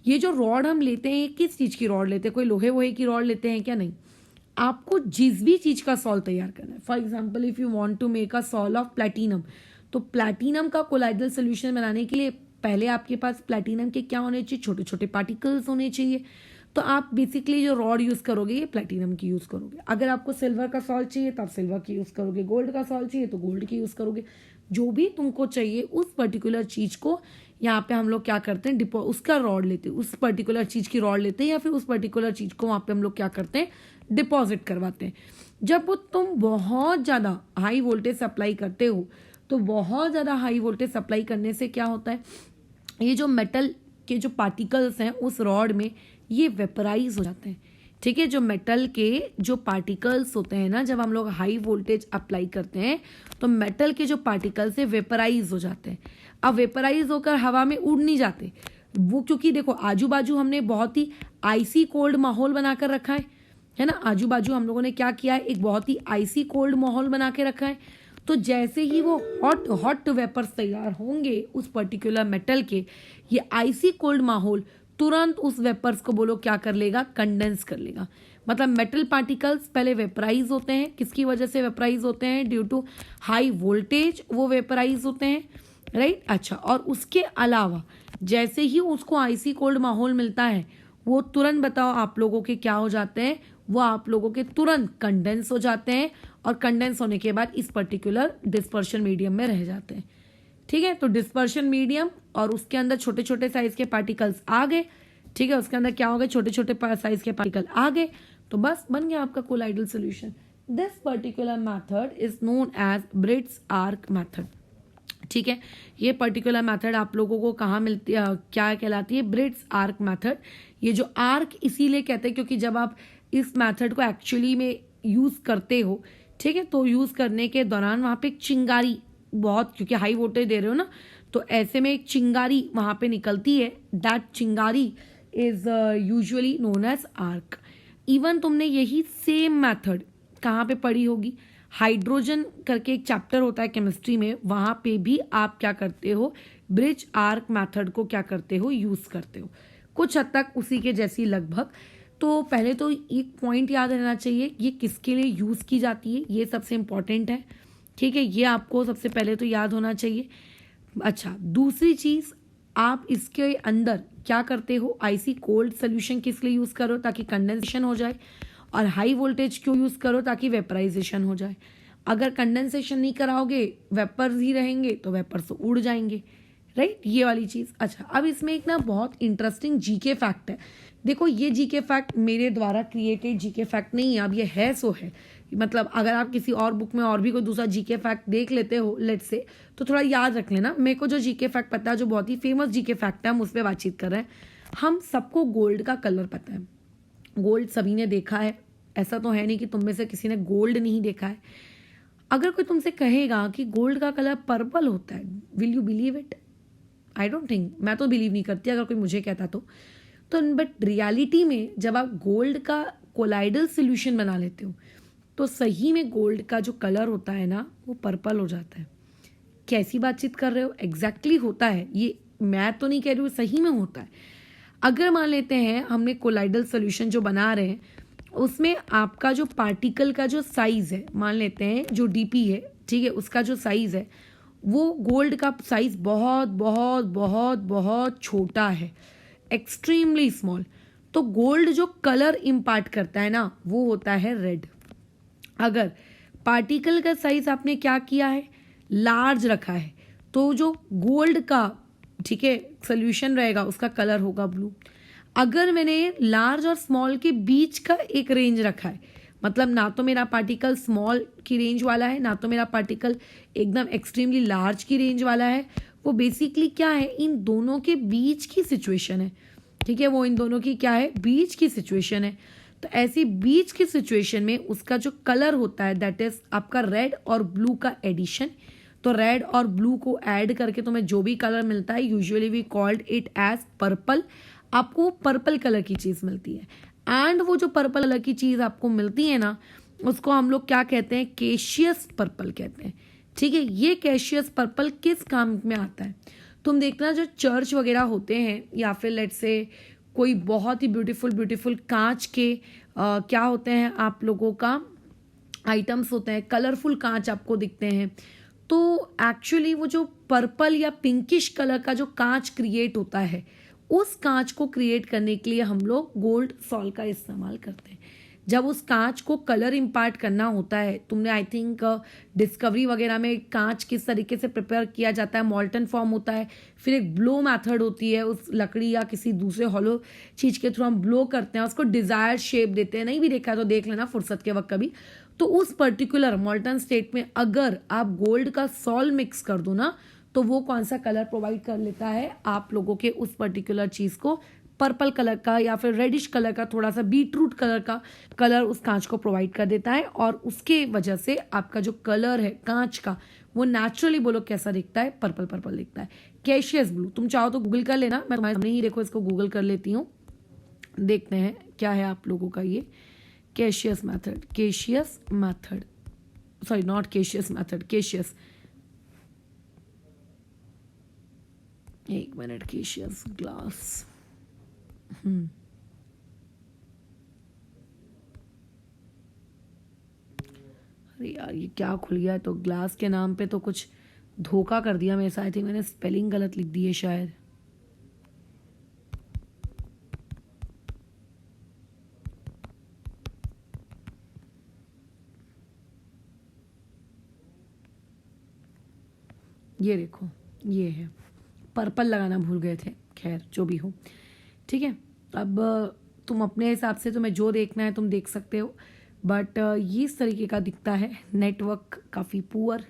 ये जो रॉड हम लेते हैं, किस चीज़ की रॉड लेते हैं, कोई लोहे वोहे की रॉड लेते हैं क्या, नहीं। आपको जिस भी चीज़ का सॉल्व तैयार करना है, for example if you want to make a sol of platinum, तो प्लैटिनम का कोलाइडल सोल्यूशन बनाने के लिए पहले आपके पास प्लैटिनम के क्या होने चाहिए, छोटे छोटे पार्टिकल्स होने चाहिए। तो आप बेसिकली जो रॉड यूज़ करोगे ये प्लैटिनम की यूज़ करोगे। अगर आपको सिल्वर का सॉल्व चाहिए तो आप सिल्वर की यूज़ करोगे, गोल्ड का सॉल्व चाहिए तो गोल्ड की यूज़ करोगे। जो भी तुमको चाहिए उस पर्टिकुलर चीज़ को यहाँ पे हम लोग क्या करते हैं, उसका रॉड लेते हैं, उस पर्टिकुलर चीज़ की रॉड लेते हैं, या फिर उस पर्टिकुलर चीज़ को वहाँ पे हम लोग क्या करते हैं, डिपॉजिट करवाते हैं। जब वो तुम बहुत ज़्यादा हाई वोल्टेज सप्लाई करते हो, तो बहुत ज़्यादा हाई वोल्टेज सप्लाई करने से क्या होता है, ये जो मेटल के जो पार्टिकल्स हैं उस रॉड में ये वेपराइज हो जाते हैं। ठीक है, जो मेटल के जो पार्टिकल्स होते हैं ना, जब हम लोग हाई वोल्टेज अप्लाई करते हैं तो मेटल के जो पार्टिकल्स है वेपराइज हो जाते हैं। अब वेपराइज होकर हवा में उड़ नहीं जाते वो, क्योंकि देखो आजू बाजू हमने बहुत ही आइसी कोल्ड माहौल बनाकर रखा है ना। आजू बाजू हम लोगों ने क्या किया है, एक बहुत ही आइसी कोल्ड माहौल बना के रखा है। तो जैसे ही वो हॉट वेपर्स तैयार होंगे उस पर्टिकुलर मेटल के, ये आइसी कोल्ड माहौल तुरंत उस वेपर्स को बोलो क्या कर लेगा, कंडेंस कर लेगा। मतलब मेटल पार्टिकल्स पहले वेपराइज होते हैं, किसकी वजह से वेपराइज होते हैं, ड्यू टू हाई वोल्टेज वो वेपराइज होते हैं। राइट। अच्छा, और उसके अलावा जैसे ही उसको आइसी कोल्ड माहौल मिलता है वो तुरंत बताओ आप लोगों के क्या हो जाते हैं, वो आप लोगों के तुरंत कंडेंस हो जाते हैं और कंडेंस होने के बाद इस पर्टिकुलर डिस्पर्शन मीडियम में रह जाते हैं। ठीक है, तो डिस्पर्शन मीडियम और उसके अंदर छोटे छोटे साइज के पार्टिकल्स आ गए। ठीक है, उसके अंदर क्या हो गए, छोटे छोटे साइज के पार्टिकल आ गए, तो बस बन गया आपका colloidal solution. This particular method is known as Bredig's arc method. ठीक है, ये पर्टिकुलर मेथड आप लोगों को कहाँ मिलती है, क्या कहलाती है, ब्रिट्स आर्क मेथड। ये जो आर्क इसीलिए कहते हैं क्योंकि जब आप इस मेथड को एक्चुअली में यूज करते हो, ठीक है, तो यूज करने के दौरान वहां पे एक चिंगारी बहुत, क्योंकि हाई वोल्टेज दे रहे हो ना, तो ऐसे में एक चिंगारी वहां पे निकलती है। दैट चिंगारी is usually known as arc. Even तुमने यही सेम मेथड कहाँ पे पढ़ी होगी, हाइड्रोजन करके एक चैप्टर होता है केमिस्ट्री में, वहां पे भी आप क्या करते हो, ब्रिज आर्क मेथड को क्या करते हो, यूज करते हो, कुछ हद तक उसी के जैसी लगभग। तो पहले तो एक पॉइंट याद रहना चाहिए, ये किसके लिए यूज की जाती है, ये सबसे इंपॉर्टेंट है। ठीक है, ये आपको सबसे पहले तो याद होना चाहिए। अच्छा, दूसरी चीज, आप इसके अंदर क्या करते हो, आईसी कोल्ड सोल्यूशन किस लिए यूज करो, ताकि कंडेंसेशन हो जाए, और हाई वोल्टेज क्यों यूज करो, ताकि वेपराइजेशन हो जाए। अगर कंडेंसेशन नहीं कराओगे, वेपर्स ही रहेंगे, तो वेपर्स तो उड़ जाएंगे, राइट, ये वाली चीज। अच्छा, अब इसमें एक ना बहुत इंटरेस्टिंग जीके फैक्ट है। देखो, ये जीके फैक्ट मेरे द्वारा क्रिएटेड जीके फैक्ट नहीं है, अब ये है सो है। मतलब अगर आप किसी और बुक में और भी कोई दूसरा जीके फैक्ट देख लेते हो लेट से, तो थोड़ा याद रख लेना। मेरे को जो जीके फैक्ट पता है, जो बहुत ही फेमस जीके फैक्ट है, हम उस पर बातचीत कर रहे हैं। हम सबको गोल्ड का कलर पता है, गोल्ड सभी ने देखा है, ऐसा तो है नहीं कि तुम में से किसी ने गोल्ड नहीं देखा है। अगर कोई तुमसे कहेगा कि गोल्ड का कलर पर्पल होता है, will you believe it? I don't think, मैं तो बिलीव नहीं करती अगर कोई मुझे कहता तो बट रियलिटी में जब आप गोल्ड का कोलाइडल सोल्यूशन बना लेते हो, तो सही में गोल्ड का जो कलर होता है ना, वो पर्पल हो जाता है। कैसी बातचीत कर रहे हो, एग्जैक्टली होता है ये, मैं तो नहीं कह रही हूँ, सही में होता है। अगर मान लेते हैं हमने कोलाइडल सोल्यूशन जो बना रहे हैं, उसमें आपका जो पार्टिकल का जो साइज है, मान लेते हैं जो डीपी है, ठीक है, उसका जो साइज है, वो गोल्ड का साइज बहुत बहुत बहुत बहुत छोटा है, एक्सट्रीमली स्मॉल। तो गोल्ड जो कलर इम्पार्ट करता है ना, वो होता है रेड। अगर पार्टिकल का साइज आपने क्या किया है, लार्ज रखा है, तो जो गोल्ड का, ठीक है, सोल्यूशन रहेगा, उसका कलर होगा ब्लू। अगर मैंने लार्ज और स्मॉल के बीच का एक रेंज रखा है, मतलब ना तो मेरा पार्टिकल स्मॉल की रेंज वाला है, ना तो मेरा पार्टिकल एकदम एक्सट्रीमली लार्ज की रेंज वाला है, वो बेसिकली क्या है, इन दोनों के बीच की सिचुएशन है। ठीक है, वो इन दोनों की क्या है, बीच की सिचुएशन है। तो ऐसी बीच की सिचुएशन में उसका जो कलर होता है, दैट इज आपका रेड और ब्लू का एडिशन। तो रेड और ब्लू को ऐड करके तुम्हें जो भी कलर मिलता है, usually we called it as purple, आपको पर्पल कलर की चीज मिलती है। एंड वो जो पर्पल कलर की चीज आपको मिलती है ना, उसको हम लोग क्या कहते हैं, केशियस पर्पल कहते हैं। ठीक है, ये केशियस पर्पल किस काम में आता है, तुम देखना जो चर्च वगैरह होते हैं, या फिर लेट से कोई बहुत ही ब्यूटीफुल ब्यूटीफुल कांच के क्या होते हैं आप लोगों का आइटम्स होते हैं, कलरफुल कांच आपको दिखते हैं, तो एक्चुअली वो जो पर्पल या पिंकिश कलर का जो कांच क्रिएट होता है, उस कांच को क्रिएट करने के लिए हम लोग गोल्ड सॉल्ट का इस्तेमाल करते हैं। जब उस कांच को कलर इम्पार्ट करना होता है, तुमने आई थिंक डिस्कवरी वगैरह में कांच किस तरीके से प्रिपेयर किया जाता है, मॉल्टन फॉर्म होता है, फिर एक ब्लो मेथड होती है, उस लकड़ी या किसी दूसरे हॉलो चीज के थ्रू हम ब्लो करते हैं, उसको डिजायर शेप देते हैं। नहीं भी देखा तो देख लेना फुर्सत के वक्त कभी। तो उस पर्टिकुलर मॉल्टन स्टेट में अगर आप गोल्ड का सॉल्ट मिक्स कर दो ना, तो वो कौन सा कलर प्रोवाइड कर लेता है आप लोगों के उस पर्टिकुलर चीज को, पर्पल कलर का या फिर रेडिश कलर का, थोड़ा सा बीटरूट कलर का कलर उस कांच को प्रोवाइड कर देता है। और उसके वजह से आपका जो कलर है कांच का, वो नेचुरली बोलो कैसा दिखता है, पर्पल पर्पल दिखता है, कैशियस ब्लू। तुम चाहो तो गूगल कर लेना, मैं तुम्हारे सामने ही देखो इसको गूगल कर लेती हूँ, देखते हैं क्या है आप लोगों का ये Cassius method, Cassius method, sorry not Cassius method, Cassius, एक मिनट, कैशियस ग्लास, अरे यार ये क्या खुल गया है, तो ग्लास के नाम पे तो कुछ धोखा कर दिया मेरे साथ, आई थिंक मैंने स्पेलिंग गलत लिख दी है शायद। ये देखो ये है, पर्पल लगाना भूल गए थे, खैर जो भी हो ठीक है। अब तुम अपने हिसाब से तुम्हें जो देखना है तुम देख सकते हो, बट ये इस तरीके का दिखता है, नेटवर्क काफ़ी पुअर।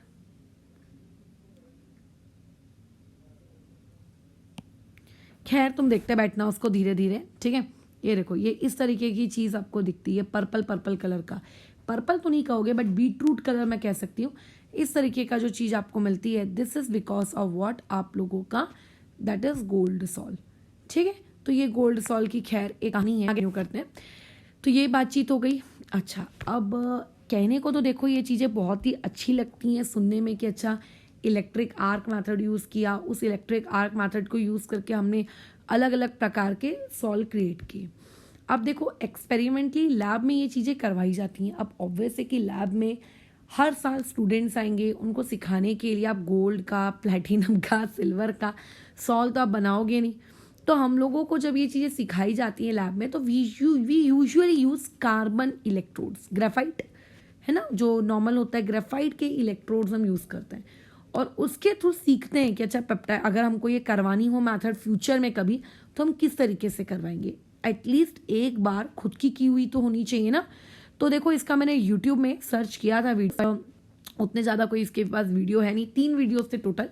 खैर तुम देखते बैठना उसको धीरे धीरे, ठीक है। ये देखो ये इस तरीके की चीज़ आपको दिखती है, पर्पल पर्पल कलर का, पर्पल तो नहीं कहोगे बट बीटरूट कलर मैं कह सकती हूँ। इस तरीके का जो चीज़ आपको मिलती है, this is because of what, आप लोगों का दैट इज़ गोल्ड सॉल, ठीक है। तो ये गोल्ड सॉल की खैर एक कहानी है, आगे करते हैं। तो ये बातचीत हो गई। अच्छा अब कहने को तो देखो ये चीज़ें बहुत ही अच्छी लगती हैं सुनने में कि अच्छा इलेक्ट्रिक आर्क मेथड यूज़ किया, उस इलेक्ट्रिक आर्क मेथड को यूज़ करके हमने अलग अलग प्रकार के सॉल्व क्रिएट किए। अब देखो एक्सपेरिमेंटली लैब में ये चीज़ें करवाई जाती हैं। अब ऑब्वियस है कि लैब में हर साल स्टूडेंट्स आएंगे, उनको सिखाने के लिए आप गोल्ड का, प्लैटिनम का, सिल्वर का सॉल्व तो आप बनाओगे नहीं। तो हम लोगों को जब ये चीज़ें सिखाई जाती हैं लैब में तो we usually use carbon electrodes, graphite है ना, जो नॉर्मल होता है ग्रेफाइट के इलेक्ट्रोड्स हम यूज़ करते हैं और उसके थ्रू सीखते हैं कि अच्छा पेप्टाइड अगर हमको ये करवानी हो मैथड फ्यूचर में कभी तो हम किस तरीके से करवाएंगे। एटलीस्ट एक बार खुद की हुई तो होनी चाहिए ना। तो देखो इसका मैंने यूट्यूब में सर्च किया था वीडियो, उतने ज़्यादा कोई इसके पास वीडियो है नहीं, 3 वीडियोस थे टोटल,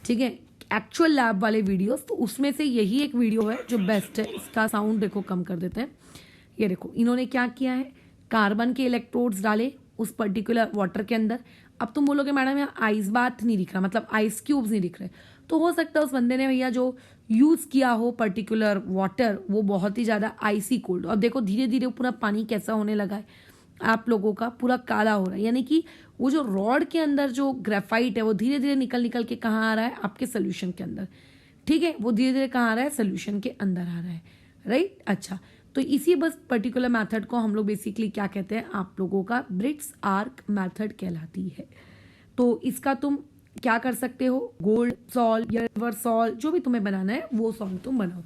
ठीक है, एक्चुअल लैब वाले वीडियोस। तो उसमें से यही एक वीडियो है जो बेस्ट है। इसका साउंड देखो कम कर देते हैं। ये देखो इन्होंने क्या किया है, कार्बन के इलेक्ट्रोड्स डाले उस पर्टिकुलर वाटर के अंदर। अब तुम बोलोगे मैडम यहाँ आइस बाथ नहीं दिख रहा, मतलब आइस क्यूब्स नहीं दिख रहे, तो हो सकता है उस बंदे ने भैया जो यूज़ किया हो पर्टिकुलर वाटर वो बहुत ही ज़्यादा आइसी कोल्ड। अब देखो धीरे धीरे पूरा पानी कैसा होने लगा है, आप लोगों का पूरा काला हो रहा है, यानी कि वो जो रॉड के अंदर जो ग्रेफाइट है वो धीरे धीरे निकल निकल के कहाँ आ रहा है, आपके सोल्यूशन के अंदर, ठीक है। वो धीरे धीरे कहाँ आ रहा है, सोल्यूशन के अंदर आ रहा है, राइट। अच्छा तो इसी बस पर्टिकुलर मेथड को हम लोग बेसिकली क्या कहते हैं, आप लोगों का ब्रिट्स आर्क मेथड कहलाती है। तो इसका तुम क्या कर सकते हो, गोल्ड सॉल्व या सिल्वर सॉल्व जो भी तुम्हें बनाना है वो सॉल्व तुम बनाओ।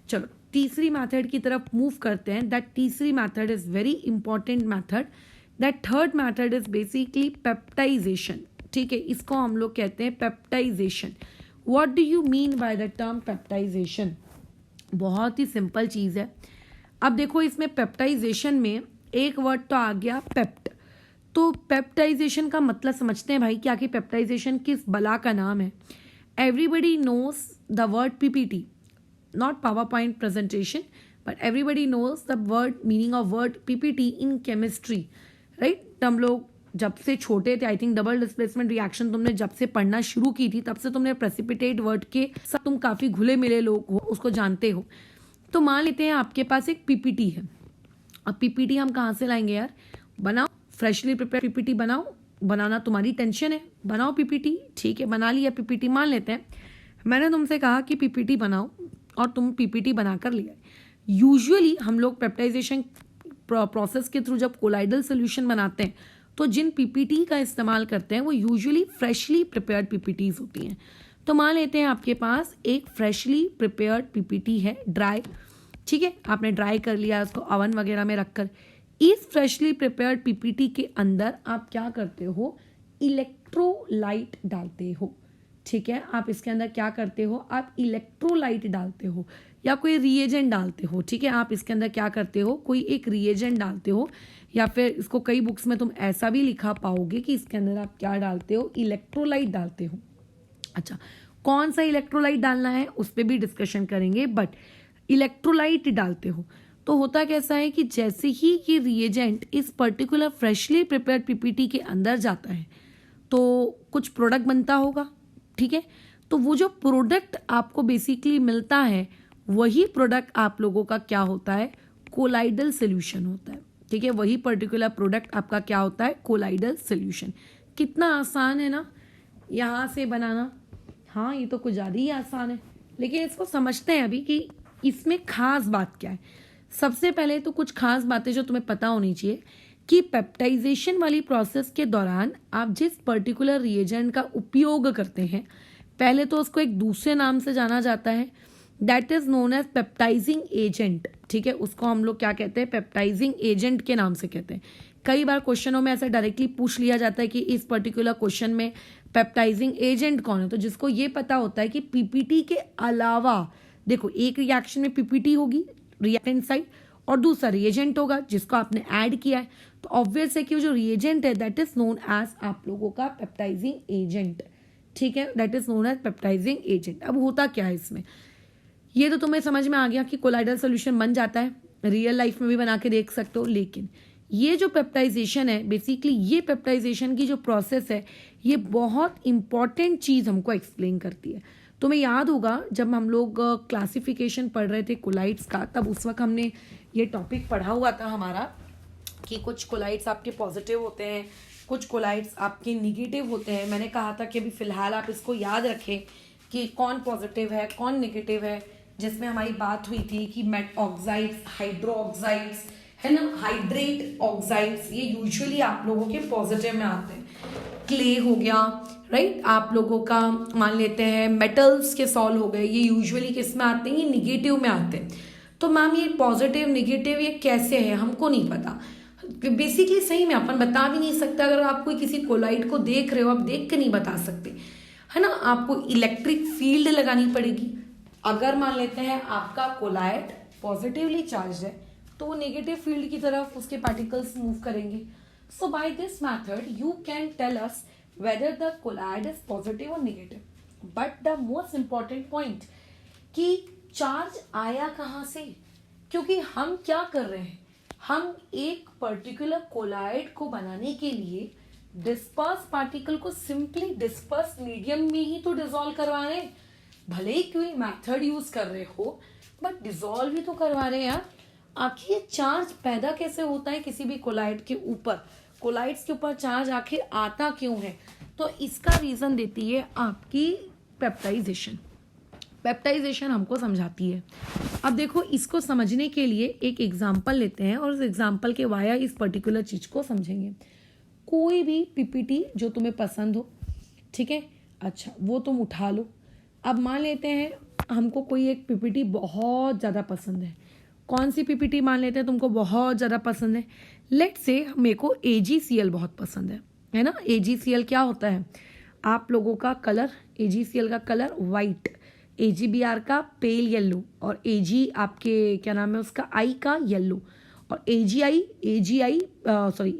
चलो तीसरी मेथड की तरफ मूव करते हैं। दैट तीसरी method is very important method. That third method is basically peptization, ठीक है। इसको हम लोग कहते हैं peptization. What do you mean by the term peptization? बहुत ही सिंपल चीज़ है। अब देखो इसमें पेप्टाइजेशन में एक वर्ड तो आ गया पेप्ट। तो पेप्टाइजेशन का मतलब समझते हैं भाई क्या कि पेप्टाइजेशन किस बला का नाम है। Everybody knows the word PPT, not PowerPoint presentation, but everybody knows the word meaning of word PPT in chemistry, right. हम लोग जब से छोटे थे, I think double displacement reaction तुमने जब से पढ़ना शुरू की थी तब से तुमने प्रेसिपिटेट वर्ड के सब तुम काफ़ी घुले मिले लोग हो, उसको जानते हो। तो मान लेते हैं आपके पास एक पीपीटी है। अब पीपीटी हम कहाँ से लाएंगे यार, बनाओ फ्रेशली प्रिपेयर पीपीटी बनाओ, बनाना तुम्हारी टेंशन है, बनाओ पीपीटी, ठीक है। बना लिया पीपीटी, मान लेते हैं मैंने तुमसे कहा कि पीपीटी बनाओ और तुम पीपीटी बनाकर ले आए। यूजुअली हम लोग पेप्टाइजेशन प्रोसेस के थ्रू जब कोलाइडल सोल्यूशन बनाते हैं तो जिन पीपीटी का इस्तेमाल करते हैं वो यूजुअली फ्रेशली प्रिपेयर्ड पीपीटीज होती हैं। तो मान लेते हैं आपके पास एक फ्रेशली प्रिपेयर्ड पीपीटी है, ड्राई, ठीक है, आपने ड्राई कर लिया उसको ओवन वगैरह में रखकर। इस फ्रेशली प्रिपेयर्ड पीपीटी के अंदर आप क्या करते हो, इलेक्ट्रोलाइट डालते हो, ठीक है। आप इसके अंदर क्या करते हो, आप इलेक्ट्रोलाइट डालते हो या कोई रिएजेंट डालते हो, ठीक है। आप इसके अंदर क्या करते हो, कोई एक रिएजेंट डालते हो, या फिर इसको कई बुक्स में तुम ऐसा भी लिखा पाओगे कि इसके अंदर आप क्या डालते हो, इलेक्ट्रोलाइट डालते हो। अच्छा कौन सा इलेक्ट्रोलाइट डालना है उस पर भी डिस्कशन करेंगे, बट इलेक्ट्रोलाइट डालते हो तो होता कैसा है कि जैसे ही ये रिएजेंट इस पर्टिकुलर फ्रेशली प्रिपेयर्ड पीपीटी के अंदर जाता है तो कुछ प्रोडक्ट बनता होगा, ठीक है। तो वो जो प्रोडक्ट आपको बेसिकली मिलता है वही प्रोडक्ट आप लोगों का क्या होता है, कोलाइडल सोल्यूशन होता है, ठीक है। वही पर्टिकुलर प्रोडक्ट आपका क्या होता है, कोलाइडल सोल्यूशन। कितना आसान है ना यहाँ से बनाना, हाँ ये तो कुछ ज़्यादा ही आसान है। लेकिन इसको समझते हैं अभी कि इसमें खास बात क्या है। सबसे पहले तो कुछ खास बातें जो तुम्हें पता होनी चाहिए कि पेप्टाइजेशन वाली प्रोसेस के दौरान आप जिस पर्टिकुलर रिएजेंट का उपयोग करते हैं, पहले तो उसको एक दूसरे नाम से जाना जाता है, that is known as peptizing agent. ठीक है, उसको हम लोग क्या कहते हैं, पेप्टाइजिंग एजेंट के नाम से कहते हैं। कई बार क्वेश्चनों में ऐसा डायरेक्टली पूछ लिया जाता है कि इस पर्टिकुलर क्वेश्चन में पेप्टाइजिंग एजेंट कौन है, तो जिसको ये पता होता है कि पीपीटी के अलावा, देखो एक रिएक्शन में पीपीटी होगी रिएक्टेंट साइड और दूसरा रिएजेंट होगा जिसको आपने ऐड किया है, तो ऑब्वियस है कि वो जो रिएजेंट है दैट इज नोन एज आप लोगों का पेप्टाइजिंग एजेंट। ठीक है, that is known as peptizing agent. अब होता क्या है इसमें, ये तो तुम्हें समझ में आ गया कि कोलाइडल सोल्यूशन बन जाता है, रियल लाइफ में भी बना के देख सकते हो, लेकिन ये जो पेप्टाइजेशन है, बेसिकली ये पेप्टाइजेशन की जो प्रोसेस है, ये बहुत इंपॉर्टेंट चीज़ हमको एक्सप्लेन करती है। तुम्हें याद होगा जब हम लोग क्लासिफिकेशन पढ़ रहे थे कोलाइड्स का, तब उस वक्त हमने ये टॉपिक पढ़ा हुआ था हमारा कि कुछ कोलाइड्स आपके पॉजिटिव होते हैं, कुछ कोलाइड्स आपके निगेटिव होते हैं। मैंने कहा था कि अभी फिलहाल आप इसको याद रखें कि कौन पॉजिटिव है कौन निगेटिव है, जिसमें हमारी बात हुई थी कि मेट ऑक्साइड्स, हाइड्रो ऑक्साइड्स है ना, हाइड्रेट ऑक्साइड्स, ये यूजुअली आप लोगों के पॉजिटिव में आते हैं। क्ले हो गया, राइट, आप लोगों का मान लेते हैं मेटल्स के सॉल्व हो गए, ये यूजुअली किस में आते हैं, ये निगेटिव में आते हैं। तो मैम ये पॉजिटिव निगेटिव ये कैसे है, हमको नहीं पता। बेसिकली सही में अपन बता भी नहीं सकते। अगर आप कोई किसी कोलाइड को देख रहे हो, आप देख के नहीं बता सकते, है ना, आपको इलेक्ट्रिक फील्ड लगानी पड़ेगी। अगर मान लेते हैं आपका कोलाइड पॉजिटिवली चार्ज है तो वो नेगेटिव फील्ड की तरफ उसके पार्टिकल्स मूव करेंगे। So by this method you can tell us whether the colloid is positive और negative. But the most important point कि चार्ज आया कहाँ से, क्योंकि हम क्या कर रहे हैं, हम एक पर्टिकुलर कोलाइड को बनाने के लिए डिस्पर्स पार्टिकल को सिंपली डिस्पर्स मीडियम में ही तो डिसॉल्व करवा रहे हैं। भले ही कोई मेथड यूज कर रहे हो बट डिसॉल्व ही तो करवा रहे हैं यार। आखिर ये चार्ज पैदा कैसे होता है किसी भी कोलाइड के ऊपर, कोलाइड्स के ऊपर चार्ज आखिर आता क्यों है, तो इसका रीजन देती है आपकी पेप्टाइजेशन। पेप्टाइजेशन हमको समझाती है। अब देखो, इसको समझने के लिए एक एग्जाम्पल लेते हैं और उस एग्जाम्पल के वाया इस पर्टिकुलर चीज को समझेंगे। कोई भी पीपीटी जो तुम्हें पसंद हो, ठीक है, अच्छा वो तुम उठा लो। अब मान लेते हैं हमको कोई एक पीपीटी बहुत ज़्यादा पसंद है। कौन सी पीपीटी मान लेते हैं तुमको बहुत ज़्यादा पसंद है, लेट से मेरे को AgCl बहुत पसंद है ना। AgCl क्या होता है, आप लोगों का कलर, AgCl का कलर वाइट, AgBr का पेल येलो और Ag आपके क्या नाम है उसका I का येलो, और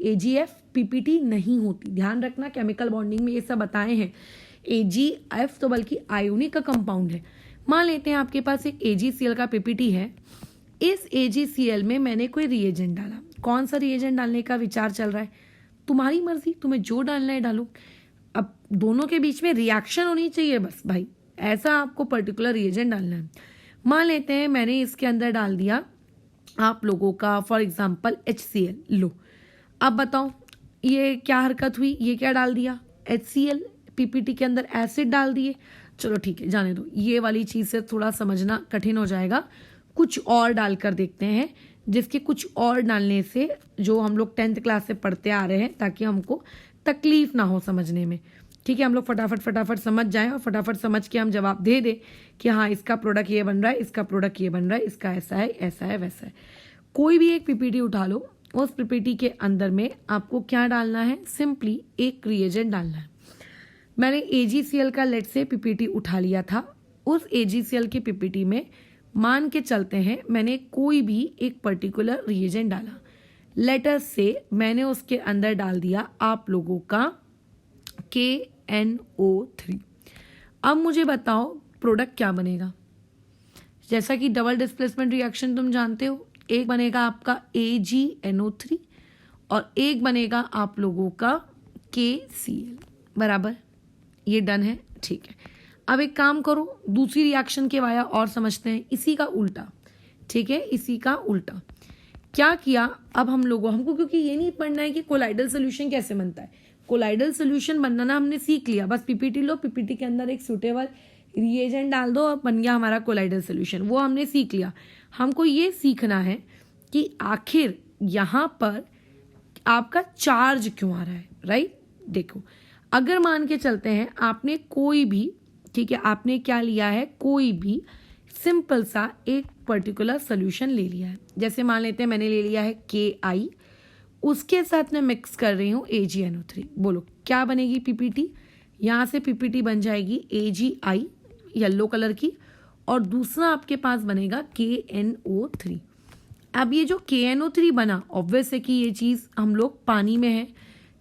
AgF पीपीटी नहीं होती। ध्यान रखना, केमिकल बॉन्डिंग में ये सब बताए हैं। AgF तो बल्कि आयोनिक का कंपाउंड है। मान लेते हैं आपके पास एक AgCl का पीपीटी है, इस AgCl में मैंने कोई रिएजेंट डाला। कौन सा रिएजेंट डालने का विचार चल रहा है, तुम्हारी मर्जी, तुम्हें जो डालना है डालो। अब दोनों के बीच में रिएक्शन होनी चाहिए बस भाई, ऐसा आपको पर्टिकुलर रिएजेंट डालना है। मान लेते हैं मैंने इसके अंदर डाल दिया आप लोगों का फॉर एग्जांपल HCl, लो अब बताओ ये क्या हरकत हुई, ये क्या डाल दिया, HCl, पीपीटी के अंदर एसिड डाल दिए। चलो ठीक है, जाने दो, ये वाली चीज़ से थोड़ा समझना कठिन हो जाएगा। कुछ और डालकर देखते हैं, जिसके कुछ और डालने से जो हम लोग 10th क्लास से पढ़ते आ रहे हैं, ताकि हमको तकलीफ ना हो समझने में। ठीक है, हम लोग फटाफट समझ जाएं और फटाफट समझ के हम जवाब दे दें कि हाँ इसका प्रोडक्ट ये बन रहा है, इसका प्रोडक्ट ये बन रहा है, इसका ऐसा है वैसा है। कोई भी एक पीपीटी उठा लो, उस पीपीटी के अंदर में आपको क्या डालना है, सिंपली एक रिएजेंट डालना है। मैंने AgCl का लेट से पीपीटी उठा लिया था। उस AgCl की पीपीटी में मान के चलते हैं मैंने कोई भी एक पर्टिकुलर रिएजेंट डाला, लेटर से मैंने उसके अंदर डाल दिया आप लोगों का KNO3। अब मुझे बताओ प्रोडक्ट क्या बनेगा। जैसा कि डबल डिस्प्लेसमेंट रिएक्शन तुम जानते हो, एक बनेगा आपका AgNO3 और एक बनेगा आप लोगों का KCl, बराबर, ये डन है, ठीक है। अब एक काम करो, दूसरी रिएक्शन के वाया और समझते हैं, इसी का उल्टा, ठीक है, इसी का उल्टा क्या किया। अब हमको क्योंकि ये नहीं पढ़ना है कि कोलाइडल सोल्यूशन कैसे बनता है, कोलाइडल सोल्यूशन बनाना हमने सीख लिया, बस पीपीटी लो, पीपीटी के अंदर एक सूटेबल रिएजेंट डाल दो और बन गया हमारा कोलाइडल सोल्यूशन, वो हमने सीख लिया। हमको ये सीखना है कि आखिर यहाँ पर आपका चार्ज क्यों आ रहा है, राइट। देखो, अगर मान के चलते हैं आपने कोई भी, ठीक है, आपने क्या लिया है, कोई भी सिंपल सा एक पर्टिकुलर सोल्यूशन ले लिया है। जैसे मान लेते हैं मैंने ले लिया है KI, उसके साथ मैं मिक्स कर रही हूँ AgNO3। बोलो क्या बनेगी पीपीटी, यहाँ से पीपीटी बन जाएगी AgI येलो कलर की, और दूसरा आपके पास बनेगा KNO3। अब ये जो KNO3 बना, ऑब्वियस है कि ये चीज़ हम लोग पानी में है,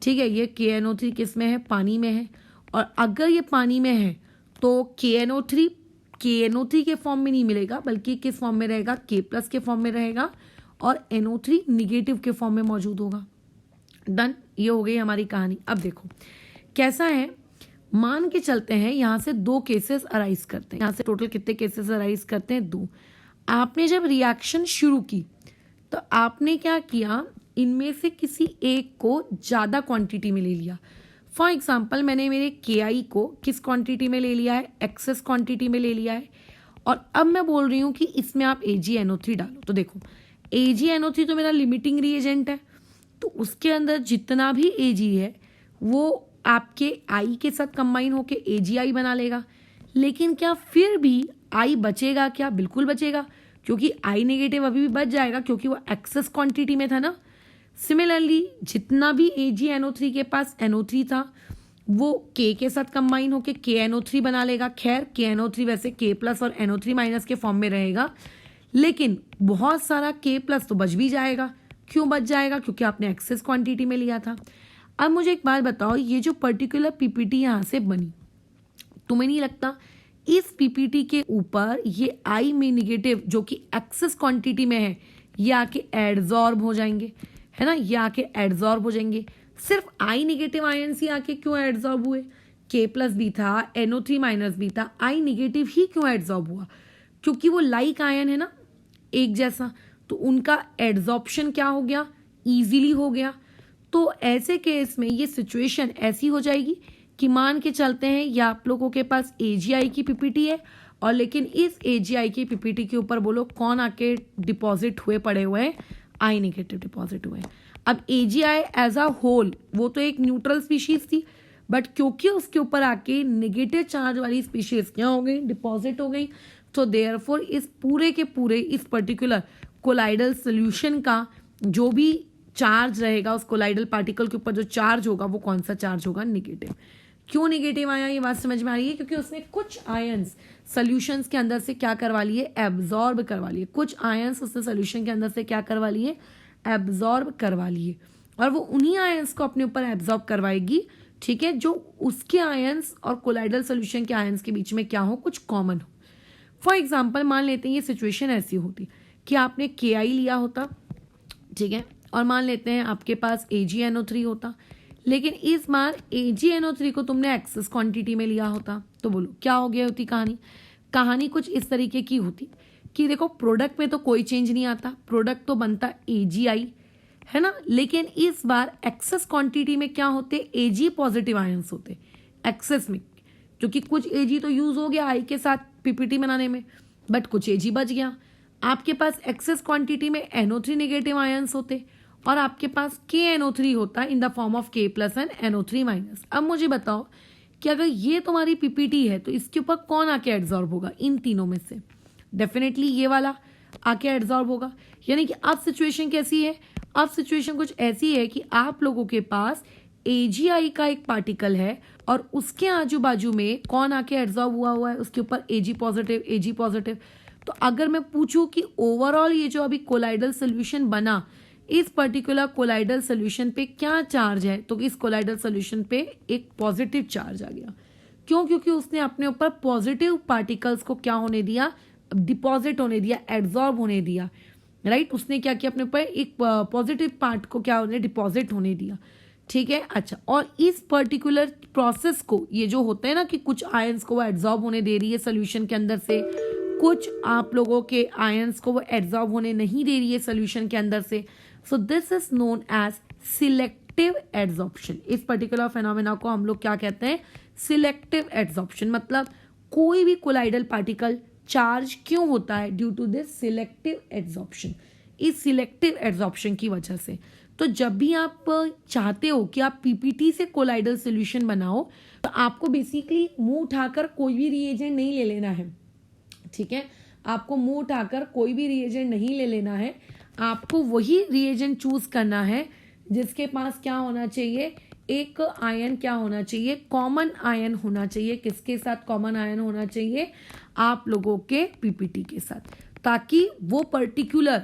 ठीक है, ये KNO3 किस में है, पानी में है। और अगर ये पानी में है तो KNO3 के फॉर्म में नहीं मिलेगा, बल्कि किस फॉर्म में रहेगा, K+ के फॉर्म में रहेगा, और NO3 निगेटिव के फॉर्म में मौजूद होगा। डन, ये हो गई हमारी कहानी। अब देखो कैसा है, मान के चलते हैं यहाँ से 2 केसेस अराइज करते हैं। यहाँ से टोटल कितने केसेस अराइज करते हैं, 2। आपने जब रिएक्शन शुरू की तो आपने क्या किया, इनमें से किसी एक को ज़्यादा क्वांटिटी में ले लिया। फॉर एग्जाम्पल मैंने मेरे KI को किस क्वांटिटी में ले लिया है, एक्सेस क्वांटिटी में ले लिया है, और अब मैं बोल रही हूँ कि इसमें आप AgNO3 डालो। तो देखो AgNO3 तो मेरा लिमिटिंग रिएजेंट है, तो उसके अंदर जितना भी Ag है वो आपके I के साथ कंबाइन होके AgI बना लेगा। लेकिन क्या फिर भी I बचेगा क्या, बिल्कुल बचेगा, क्योंकि I नेगेटिव अभी भी बच जाएगा क्योंकि वो एक्सेस क्वांटिटी में था ना। सिमिलरली जितना भी AgNO3 के पास NO3 था वो K के साथ कंबाइन होके KNO3 बना लेगा। खैर KNO3 वैसे K+ और NO3- के फॉर्म में रहेगा, लेकिन बहुत सारा K+ तो बच भी जाएगा। क्यों बच जाएगा, क्योंकि आपने एक्सेस क्वांटिटी में लिया था। अब मुझे एक बात बताओ, ये जो पर्टिकुलर पीपीटी यहाँ से बनी, तुम्हें नहीं लगता इस पीपीटी के ऊपर ये I में निगेटिव जो कि एक्सेस क्वांटिटी में है ये आके एडजॉर्ब हो जाएंगे, है ना, ये आके एडजॉर्ब हो जाएंगे। सिर्फ I नेगेटिव आयंस ही आके क्यों एडजॉर्ब हुए, K+ भी था, NO3- भी था, I नेगेटिव ही क्यों एडजॉर्ब हुआ, क्योंकि वो लाइक आयन है ना, एक जैसा, तो उनका एड्जॉर्प्शन क्या हो गया, इजीली हो गया। तो ऐसे केस में ये सिचुएशन ऐसी हो जाएगी कि मान के चलते हैं या आप लोगों के पास AgI की पीपीटी है, और लेकिन इस AgI की पीपीटी के ऊपर बोलो कौन आके डिपॉजिट हुए पड़े हुए हैं, I नेगेटिव डिपॉजिट हुए हैं। अब AgI एज अ होल वो तो एक न्यूट्रल स्पीशीज थी, बट क्योंकि उसके ऊपर आके नेगेटिव चार्ज वाली स्पीशीज क्या हो गई, डिपॉजिट हो गई। तो देयरफॉर इस पूरे के पूरे इस पर्टिकुलर कोलाइडल सोल्यूशन का जो भी चार्ज रहेगा, उस कोलाइडल पार्टिकल के ऊपर जो चार्ज होगा वो कौन सा चार्ज होगा, नेगेटिव। क्यों नेगेटिव आया, ये बात समझ में आ रही है, क्योंकि उसने कुछ आयंस सॉल्यूशंस के अंदर से क्या करवा लिए, एब्जॉर्ब करवा लिए। कुछ आयंस उसने सॉल्यूशन के अंदर से क्या करवा लिए, एब्जॉर्ब करवा लिए, और वो उन्हीं आयंस को अपने ऊपर एब्जॉर्ब करवाएगी, ठीक है, जो उसके आयंस और कोलाइडल सोल्यूशन के आयंस के बीच में क्या हो, कुछ कॉमन हो। फॉर एग्जाम्पल मान लेते हैं ये सिचुएशन ऐसी होती कि आपने KI लिया होता, ठीक है, और मान लेते हैं आपके पास AgNO3 होता, लेकिन इस बार AgNO3 को तुमने एक्सेस क्वांटिटी में लिया होता। तो बोलो क्या हो गया होती कहानी कुछ इस तरीके की होती कि देखो प्रोडक्ट में तो कोई चेंज नहीं आता, प्रोडक्ट तो बनता AgI, है ना, लेकिन इस बार एक्सेस क्वांटिटी में क्या होते, Ag पॉजिटिव आयंस होते एक्सेस में, क्योंकि कुछ Ag तो यूज हो गया I के साथ पीपीटी बनाने में, बट कुछ Ag बच गया। आपके पास एक्सेस क्वांटिटी में NO3 नेगेटिव आयंस होते, और आपके पास KNO3 होता in the form of K+ and NO3-। अब मुझे बताओ कि अगर ये तुम्हारी पीपीटी है तो इसके ऊपर कौन आके एड्जॉर्ब होगा, इन तीनों में से डेफिनेटली ये वाला आके एड्जॉर्ब होगा। यानी कि अब सिचुएशन कैसी है, अब सिचुएशन कुछ ऐसी है कि आप लोगों के पास AgI का एक पार्टिकल है और उसके आजू बाजू में कौन आके एड्जॉर्ब हुआ है, उसके ऊपर Ag पॉजिटिव। तो अगर मैं पूछूं कि ओवरऑल ये जो अभी कोलाइडल सोल्यूशन बना, इस पर्टिकुलर कोलाइडल सोल्यूशन पे क्या चार्ज है, तो इस कोलाइडल सोल्यूशन पे एक पॉजिटिव चार्ज आ गया। क्यों, क्योंकि उसने अपने ऊपर पॉजिटिव पार्टिकल्स को क्या होने दिया, डिपॉजिट होने दिया, एब्जॉर्ब होने दिया, राइट। उसने क्या किया, अपने ऊपर एक पॉजिटिव पार्ट को क्या होने, डिपॉजिट होने दिया, ठीक है। अच्छा, और इस पर्टिकुलर प्रोसेस को, ये जो होता है ना कि कुछ आयंस को वो एब्जॉर्ब होने दे रही है सोल्यूशन के अंदर से, कुछ आप लोगों के आयंस को वो एब्जॉर्ब होने नहीं दे रही है सोल्यूशन के अंदर से। So this is known as selective adsorption. इस पर्टिकुलर फेनोमेना को हम लोग क्या कहते हैं, सिलेक्टिव एड्जॉर्प्शन। मतलब कोई भी कोलाइडल पार्टिकल चार्ज क्यों होता है, due to this selective adsorption, इस सिलेक्टिव एड्जॉर्प्शन की वजह से। तो जब भी आप चाहते हो कि आप पीपीटी से कोलाइडल सॉल्यूशन बनाओ तो आपको बेसिकली मुंह उठाकर कोई भी रिएजेंट नहीं ले लेना है, ठीक है। आपको मुंह उठाकर कोई भी रिएजेंट नहीं ले लेना है, आपको वही रिएजेंट चूज करना है जिसके पास क्या होना चाहिए, एक आयन क्या होना चाहिए, कॉमन आयन होना चाहिए। किसके साथ कॉमन आयन होना चाहिए? आप लोगों के पीपीटी के साथ, ताकि वो पर्टिकुलर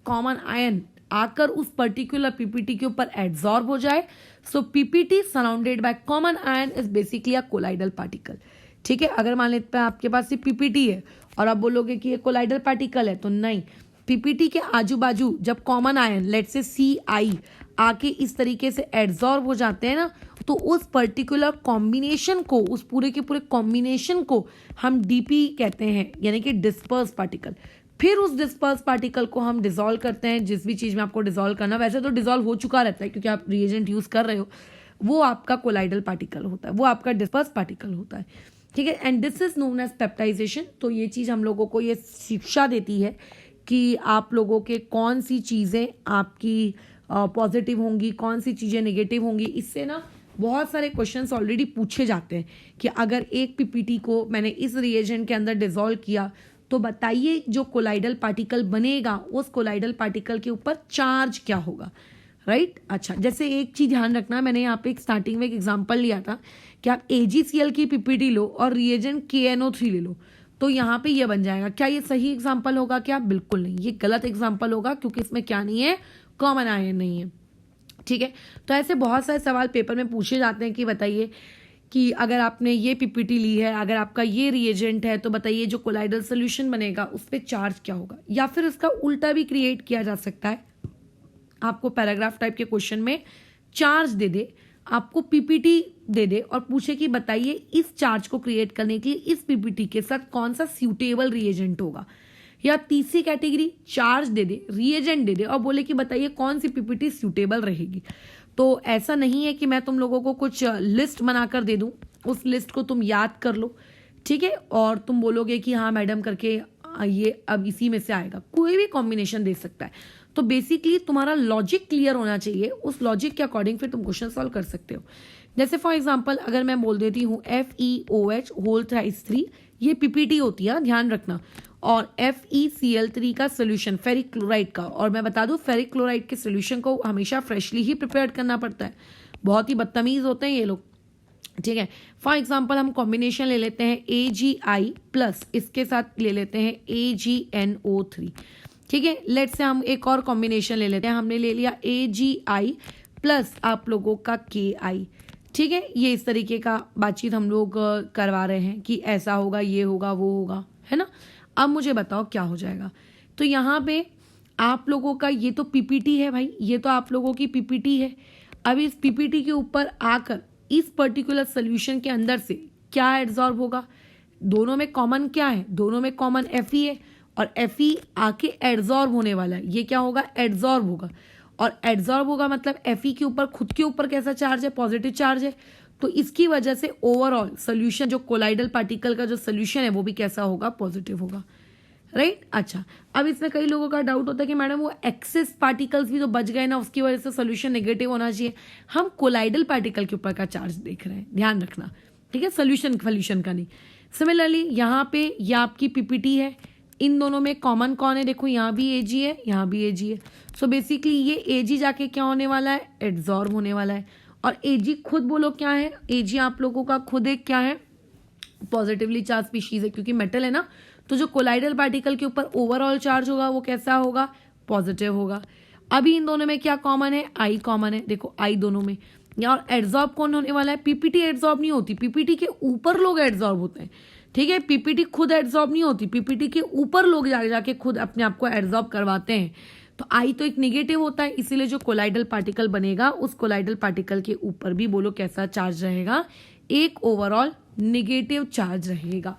कॉमन आयन आकर उस पर्टिकुलर पीपीटी के ऊपर एब्जॉर्ब हो जाए। So PPT surrounded by common ion is basically a colloidal particle, ठीक है। अगर मान लेते हैं आपके पास ये पीपीटी है और आप बोलोगे कि ये कोलाइडल पार्टिकल है, तो नहीं, पीपीटी के आजू बाजू जब कॉमन आयन लेट से CI आके इस तरीके से एब्जॉर्ब हो जाते हैं ना, तो उस पर्टिकुलर कॉम्बिनेशन को, उस पूरे के पूरे कॉम्बिनेशन को हम डीपी कहते हैं, यानी कि डिस्पर्स पार्टिकल। फिर उस डिस्पर्स पार्टिकल को हम डिसॉल्व करते हैं, जिस भी चीज़ में आपको डिसॉल्व करना, वैसे तो डिसॉल्व हो चुका रहता है क्योंकि आप रिएजेंट यूज़ कर रहे हो, वो आपका कोलाइडल पार्टिकल होता है, वो आपका डिस्पर्स पार्टिकल होता है, ठीक है। And this is known as peptization. तो ये चीज़ हम लोगों को ये शिक्षा देती है कि आप लोगों के कौन सी चीज़ें आपकी पॉजिटिव होंगी, कौन सी चीज़ें नेगेटिव होंगी। इससे ना बहुत सारे क्वेश्चंस ऑलरेडी पूछे जाते हैं कि अगर एक पीपीटी को मैंने इस रिएजेंट के अंदर डिसॉल्व किया तो बताइए जो कोलाइडल पार्टिकल बनेगा उस कोलाइडल पार्टिकल के ऊपर चार्ज क्या होगा, राइट। अच्छा, जैसे एक चीज़ ध्यान रखना, मैंने यहाँ पे एक स्टार्टिंग में एक एग्जांपल लिया था कि आप AgCl की पीपीटी लो और रिएजेंट KNO3 ले लो, तो यहाँ पे ये बन जाएगा। क्या ये सही एग्जांपल होगा? क्या बिल्कुल नहीं, ये गलत एग्जांपल होगा क्योंकि इसमें क्या नहीं है, कॉमन आयन नहीं है, ठीक है। तो ऐसे बहुत सारे सवाल पेपर में पूछे जाते हैं कि बताइए कि अगर आपने ये पीपीटी ली है, अगर आपका ये रिएजेंट है, तो बताइए जो कोलाइडल सॉल्यूशन बनेगा उस पर चार्ज क्या होगा। या फिर इसका उल्टा भी क्रिएट किया जा सकता है, आपको पैराग्राफ टाइप के क्वेश्चन में चार्ज दे दे, आपको पीपीटी दे दे और पूछे कि बताइए इस चार्ज को क्रिएट करने के लिए इस पीपीटी के साथ कौन सा सूटेबल रिएजेंट होगा। या तीसरी कैटेगरी चार्ज दे दे, रिएजेंट दे दे और बोले कि बताइए कौन सी पीपीटी सूटेबल रहेगी। तो ऐसा नहीं है कि मैं तुम लोगों को कुछ लिस्ट बनाकर दे दूं, उस लिस्ट को तुम याद कर लो, ठीक है, और तुम बोलोगे कि हाँ मैडम करके ये अब इसी में से आएगा। कोई भी कॉम्बिनेशन दे सकता है। तो बेसिकली तुम्हारा लॉजिक क्लियर होना चाहिए, उस लॉजिक के अकॉर्डिंग फिर तुम क्वेश्चन सॉल्व कर सकते हो। जैसे फॉर एग्जाम्पल अगर मैं बोल देती हूँ FeOH होल थ्राइस 3, ये पीपीटी होती है, ध्यान रखना, और FeCl3 का सोल्यूशन फेरिक क्लोराइड का, और मैं बता दूं फेरिक क्लोराइड के सोल्यूशन को हमेशा फ्रेशली ही प्रिपेयर करना पड़ता है, बहुत ही बदतमीज होते हैं ये लोग, ठीक है। फॉर एग्जाम्पल हम कॉम्बिनेशन ले लेते हैं AgI प्लस इसके साथ ले लेते हैं AgNO3, ठीक है। लेट्स से हम एक और कॉम्बिनेशन ले लेते हैं, हमने ले लिया AgI प्लस आप लोगों का KI, ठीक है। ये इस तरीके का बातचीत हम लोग करवा रहे हैं कि ऐसा होगा, ये होगा, वो होगा, है ना। अब मुझे बताओ क्या हो जाएगा। तो यहाँ पे आप लोगों का ये तो पीपीटी है भाई, ये तो आप लोगों की पीपीटी है। अब इस पीपीटी के ऊपर आकर इस पर्टिकुलर सोल्यूशन के अंदर से क्या एब्जॉर्ब होगा, दोनों में कॉमन क्या है, दोनों में कॉमन Fe है और Fe आके एब्जॉर्ब होने वाला है, ये क्या होगा, एब्जॉर्ब होगा। और एब्जॉर्ब होगा मतलब Fe के ऊपर, खुद के ऊपर कैसा चार्ज है, पॉजिटिव चार्ज है। तो इसकी वजह से ओवरऑल सोल्यूशन, जो कोलाइडल पार्टिकल का जो सोल्यूशन है वो भी कैसा होगा, पॉजिटिव होगा, राइट। अच्छा, अब इसमें कई लोगों का डाउट होता है कि मैडम वो एक्सेस पार्टिकल्स भी तो बच गए ना, उसकी वजह से सोल्यूशन नेगेटिव होना चाहिए। हम कोलाइडल पार्टिकल के ऊपर का चार्ज देख रहे हैं, ध्यान रखना, ठीक है, सोल्यूशन का नहीं। सिमिलरली यहाँ पे ये आपकी पीपीटी है, इन दोनों में कॉमन कौन है, देखो यहाँ भी Ag है, यहाँ भी Ag है। सो बेसिकली ये Ag जाके क्या होने वाला है, एब्जॉर्ब होने वाला है। और Ag खुद बोलो क्या है, Ag आप लोगों का खुद एक क्या है, पॉजिटिवली चार्ज स्पीशीज है, क्योंकि मेटल है ना, तो जो कोलाइडल पार्टिकल के ऊपर ओवरऑल चार्ज होगा वो कैसा होगा, पॉजिटिव होगा। अभी इन दोनों में क्या कॉमन है, I कॉमन है, देखो I दोनों में। और एब्जॉर्ब कौन होने वाला है, पीपीटी एब्जॉर्ब नहीं होती, पीपीटी के ऊपर लोग एब्जॉर्ब होते हैं, ठीक है। पीपीटी खुद एब्जॉर्ब नहीं होती, पीपीटी के ऊपर लोग जाके खुद अपने आप को एब्जॉर्ब करवाते हैं। तो I तो एक निगेटिव होता है, इसीलिए जो कोलाइडल पार्टिकल बनेगा उस कोलाइडल पार्टिकल के ऊपर भी बोलो कैसा चार्ज रहेगा, एक ओवरऑल निगेटिव चार्ज रहेगा।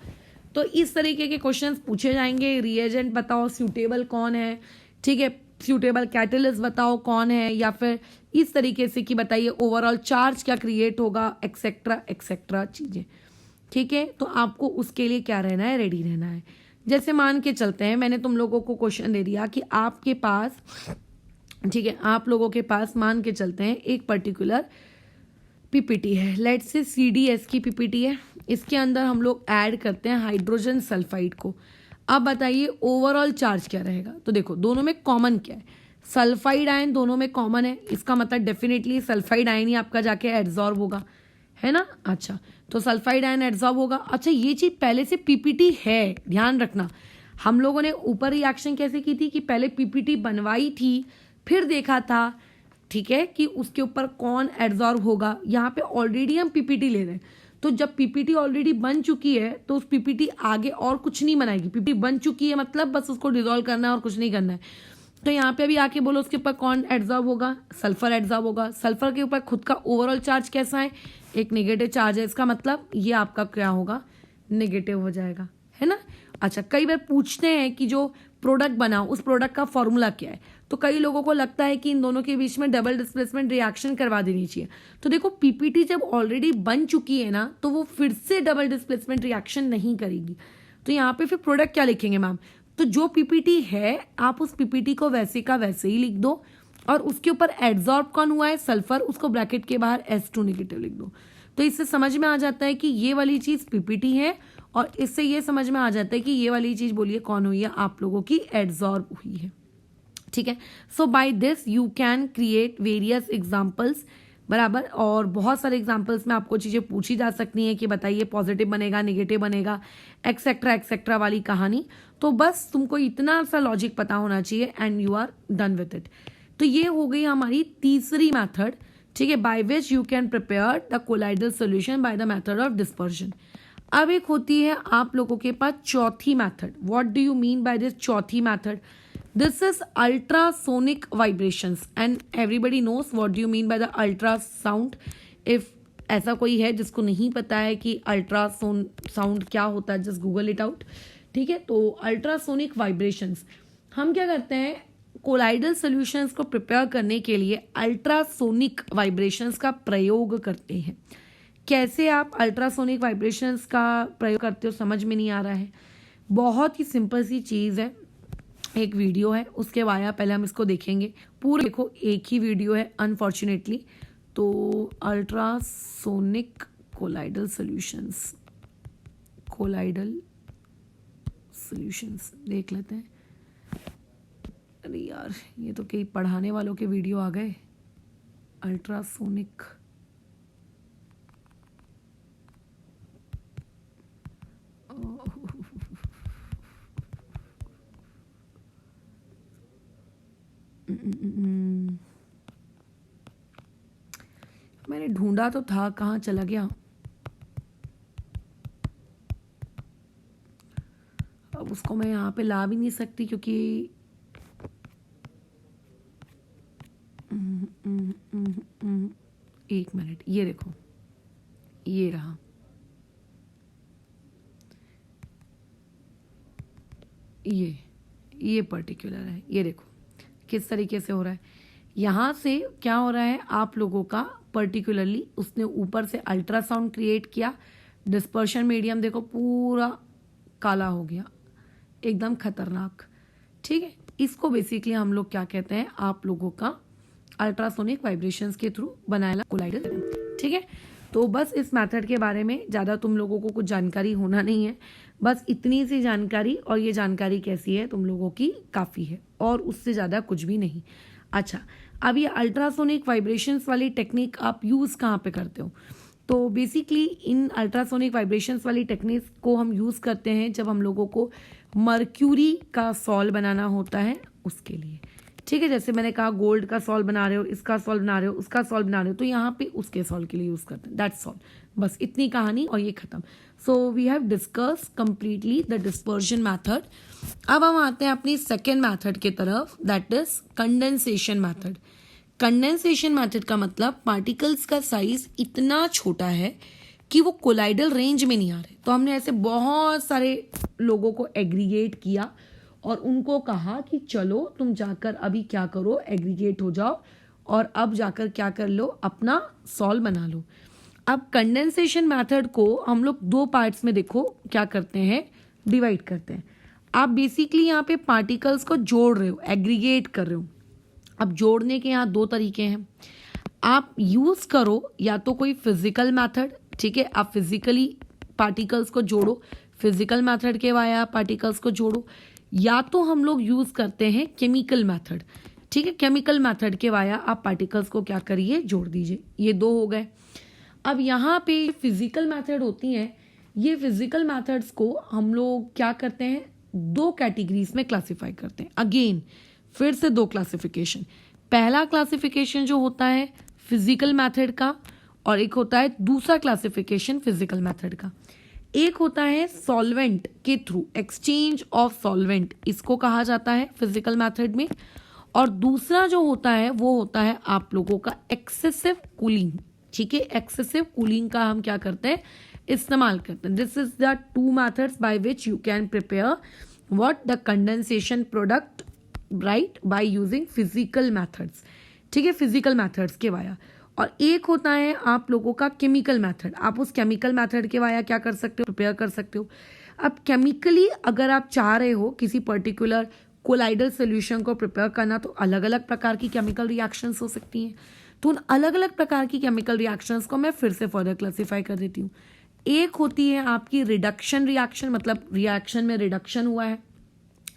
तो इस तरीके के क्वेश्चंस पूछे जाएंगे। रिएजेंट बताओ सूटेबल कौन है, ठीक है, सूटेबल कैटलिस्ट बताओ कौन है, या फिर इस तरीके से कि बताइए ओवरऑल चार्ज क्या क्रिएट होगा, एक्सेट्रा एक्सेट्रा चीजें, ठीक है। तो आपको उसके लिए क्या रहना है, रेडी रहना है। जैसे मान के चलते हैं मैंने तुम लोगों को क्वेश्चन दे दिया कि आपके पास ठीक है, आप लोगों के पास मान के चलते हैं एक पर्टिकुलर पीपीटी है, लेट्स से CDS की पीपीटी है, इसके अंदर हम लोग ऐड करते हैं हाइड्रोजन सल्फाइड को। अब बताइए ओवरऑल चार्ज क्या रहेगा। तो देखो दोनों में कॉमन क्या है, सल्फाइड आयन दोनों में कॉमन है, इसका मतलब डेफिनेटली सल्फाइड आयन ही आपका जाके एड्सॉर्ब होगा, है ना। अच्छा, तो सल्फाइड आयन एड्सॉर्ब होगा। अच्छा, ये चीज पहले से पीपीटी है, ध्यान रखना। हम लोगों ने ऊपर रिएक्शन कैसे की थी कि पहले पीपीटी बनवाई थी, फिर देखा था, ठीक है, कि उसके ऊपर कौन एड्सॉर्ब होगा। यहाँ पे ऑलरेडी हम पीपीटी ले रहे हैं, तो जब पीपीटी ऑलरेडी बन चुकी है तो उस पीपीटी आगे और कुछ नहीं बनाएगी। पीपीटी बन चुकी है मतलब बस उसको डिजोल्व करना है और कुछ नहीं करना है। तो यहाँ पे अभी आके बोलो उसके ऊपर कौन एड्सॉर्ब होगा, सल्फर एड्सॉर्ब होगा। सल्फर के ऊपर खुद का ओवरऑल चार्ज कैसा है, एक नेगेटिव चार्ज है, इसका मतलब ये आपका क्या होगा, नेगेटिव हो जाएगा, है ना। अच्छा, कई बार पूछते हैं कि जो प्रोडक्ट बना उस प्रोडक्ट का फॉर्मूला क्या है, तो कई लोगों को लगता है कि इन दोनों के बीच में डबल डिस्प्लेसमेंट रिएक्शन करवा देनी चाहिए। तो देखो पीपीटी जब ऑलरेडी बन चुकी है ना, तो वो फिर से डबल डिस्प्लेसमेंट रिएक्शन नहीं करेगी। तो यहाँ पे फिर प्रोडक्ट क्या लिखेंगे मैम, तो जो पीपीटी है आप उस पीपीटी को वैसे का वैसे ही लिख दो, और उसके ऊपर एड्सॉर्ब कौन हुआ है, सल्फर, उसको ब्रैकेट के बाहर S2 नेगेटिव लिख दो। तो इससे समझ में आ जाता है कि ये वाली चीज पीपीटी है, और इससे ये समझ में आ जाता है कि ये वाली चीज बोलिए कौन हुई है, आप लोगों की एड्सॉर्ब हुई है। ठीक है, so by this you can create various examples, बराबर। और बहुत सारे एग्जाम्पल्स में आपको चीजें पूछी जा सकती हैं कि बताइए पॉजिटिव बनेगा, नेगेटिव बनेगा, एक्सेट्रा एक्सेट्रा वाली कहानी। तो बस तुमको इतना सा लॉजिक पता होना चाहिए and you are done with it. तो ये हो गई हमारी तीसरी मेथड, ठीक है, by which you can prepare the colloidal solution by the method of dispersion. अब एक होती है आप लोगों के पास चौथी method. What do you mean by this चौथी method? This is ultrasonic vibrations and everybody knows what do you mean by the ultrasound. If ऐसा कोई है जिसको नहीं पता है कि अल्ट्रासाउंड क्या होता है, जस्ट गूगल इट आउट। ठीक है, तो अल्ट्रासोनिक वाइब्रेशंस, हम क्या करते हैं कोलाइडल सॉल्यूशंस को प्रिपेयर करने के लिए अल्ट्रासोनिक वाइब्रेशंस का प्रयोग करते हैं। कैसे आप अल्ट्रासोनिक वाइब्रेशंस का प्रयोग करते हो समझ में नहीं आ रहा है, बहुत ही सिंपल सी चीज़ है। एक वीडियो है उसके वाया, पहले हम इसको देखेंगे पूरे। देखो एक ही वीडियो है अनफॉर्चुनेटली, तो ultrasonic colloidal solutions, colloidal solutions देख लेते हैं। अरे यार ये तो कई पढ़ाने वालों के वीडियो आ गए। अल्ट्रासोनिक मैंने ढूंढा तो था, कहाँ चला गया। अब उसको मैं यहाँ पे ला भी नहीं सकती क्योंकि एक मिनट, ये देखो ये रहा। ये पर्टिकुलर है, ये देखो किस तरीके से हो रहा है। यहाँ से क्या हो रहा है आप लोगों का, पर्टिकुलरली उसने ऊपर से अल्ट्रासाउंड क्रिएट किया, डिस्पर्शन मीडियम देखो पूरा काला हो गया, एकदम खतरनाक। ठीक है, इसको बेसिकली हम लोग क्या कहते हैं, आप लोगों का अल्ट्रासोनिक वाइब्रेशंस के थ्रू बनाया कोलाइडल। ठीक है, तो बस इस मेथड के बारे में ज़्यादा तुम लोगों को कुछ जानकारी होना नहीं है, बस इतनी सी जानकारी, और ये जानकारी कैसी है तुम लोगों की काफ़ी है, और उससे ज़्यादा कुछ भी नहीं। अच्छा, अब ये अल्ट्रासोनिक वाइब्रेशंस वाली टेक्निक आप यूज़ कहाँ पे करते हो? तो बेसिकली इन अल्ट्रासोनिक वाइब्रेशंस वाली टेक्निक को हम यूज़ करते हैं जब हम लोगों को मर्क्यूरी का सॉल बनाना होता है उसके लिए। ठीक है, जैसे मैंने कहा गोल्ड का सॉल बना रहे हो, इसका सॉल बना रहे हो, उसका सॉल बना रहे हो, तो यहाँ पे उसके सॉल के लिए यूज़ करते हैं, दैट्स ऑल। बस इतनी कहानी और ये खत्म। So we have discuss completely the dispersion method. अब हम आते हैं अपनी सेकेंड मैथड की तरफ, that is condensation method. Condensation method का मतलब पार्टिकल्स का साइज इतना छोटा है कि वो कोलाइडल रेंज में नहीं आ रहे। तो हमने ऐसे बहुत सारे लोगों को एग्रीगेट किया और उनको कहा कि चलो तुम जाकर अभी क्या करो, एग्रीगेट हो जाओ और अब जाकर क्या कर लो, अपना सॉल बना लो। अब कंडेंसेशन मेथड को हम लोग दो पार्ट्स में देखो क्या करते हैं, डिवाइड करते हैं। आप बेसिकली यहाँ पे पार्टिकल्स को जोड़ रहे हो, एग्रीगेट कर रहे हो। अब जोड़ने के यहाँ दो तरीके हैं, आप यूज करो या तो कोई फिजिकल मेथड, ठीक है, आप फिजिकली पार्टिकल्स को जोड़ो, फिजिकल मेथड के वाया पार्टिकल्स को जोड़ो, या तो हम लोग यूज करते हैं केमिकल मेथड, ठीक है, केमिकल मेथड के वाया आप पार्टिकल्स को क्या करिए, जोड़ दीजिए। ये दो हो गए। अब यहाँ पे फिजिकल मेथड होती हैं, ये फिजिकल मेथड्स को हम लोग क्या करते हैं, दो कैटेगरीज में क्लासिफाई करते हैं। अगेन फिर से दो क्लासिफिकेशन, पहला क्लासिफिकेशन जो होता है फिजिकल मेथड का, और एक होता है दूसरा क्लासिफिकेशन फिजिकल मेथड का। एक होता है सॉल्वेंट के थ्रू एक्सचेंज ऑफ सॉल्वेंट, इसको कहा जाता है फिजिकल मेथड में, और दूसरा जो होता है वो होता है आप लोगों का एक्सेसिव कूलिंग, ठीक है, एक्सेसिव कूलिंग का हम क्या करते हैं, इस्तेमाल करते हैं। This is the two methods by which you can prepare what the condensation product, right, by using physical methods, ठीक है, फिजिकल मेथड्स के वाया। और एक होता है आप लोगों का केमिकल मेथड, आप उस केमिकल मेथड के वाया क्या कर सकते हो, प्रिपेयर कर सकते हो। अब केमिकली अगर आप चाह रहे हो किसी पर्टिकुलर कोलाइडल सोल्यूशन को प्रिपेयर करना, तो अलग अलग प्रकार की केमिकल रिएक्शंस हो सकती हैं। तो उन अलग अलग प्रकार की केमिकल रिएक्शंस को मैं फिर से फर्दर क्लासिफाई कर देती हूँ। एक होती है आपकी रिडक्शन रिएक्शन, मतलब रिएक्शन में रिडक्शन हुआ है।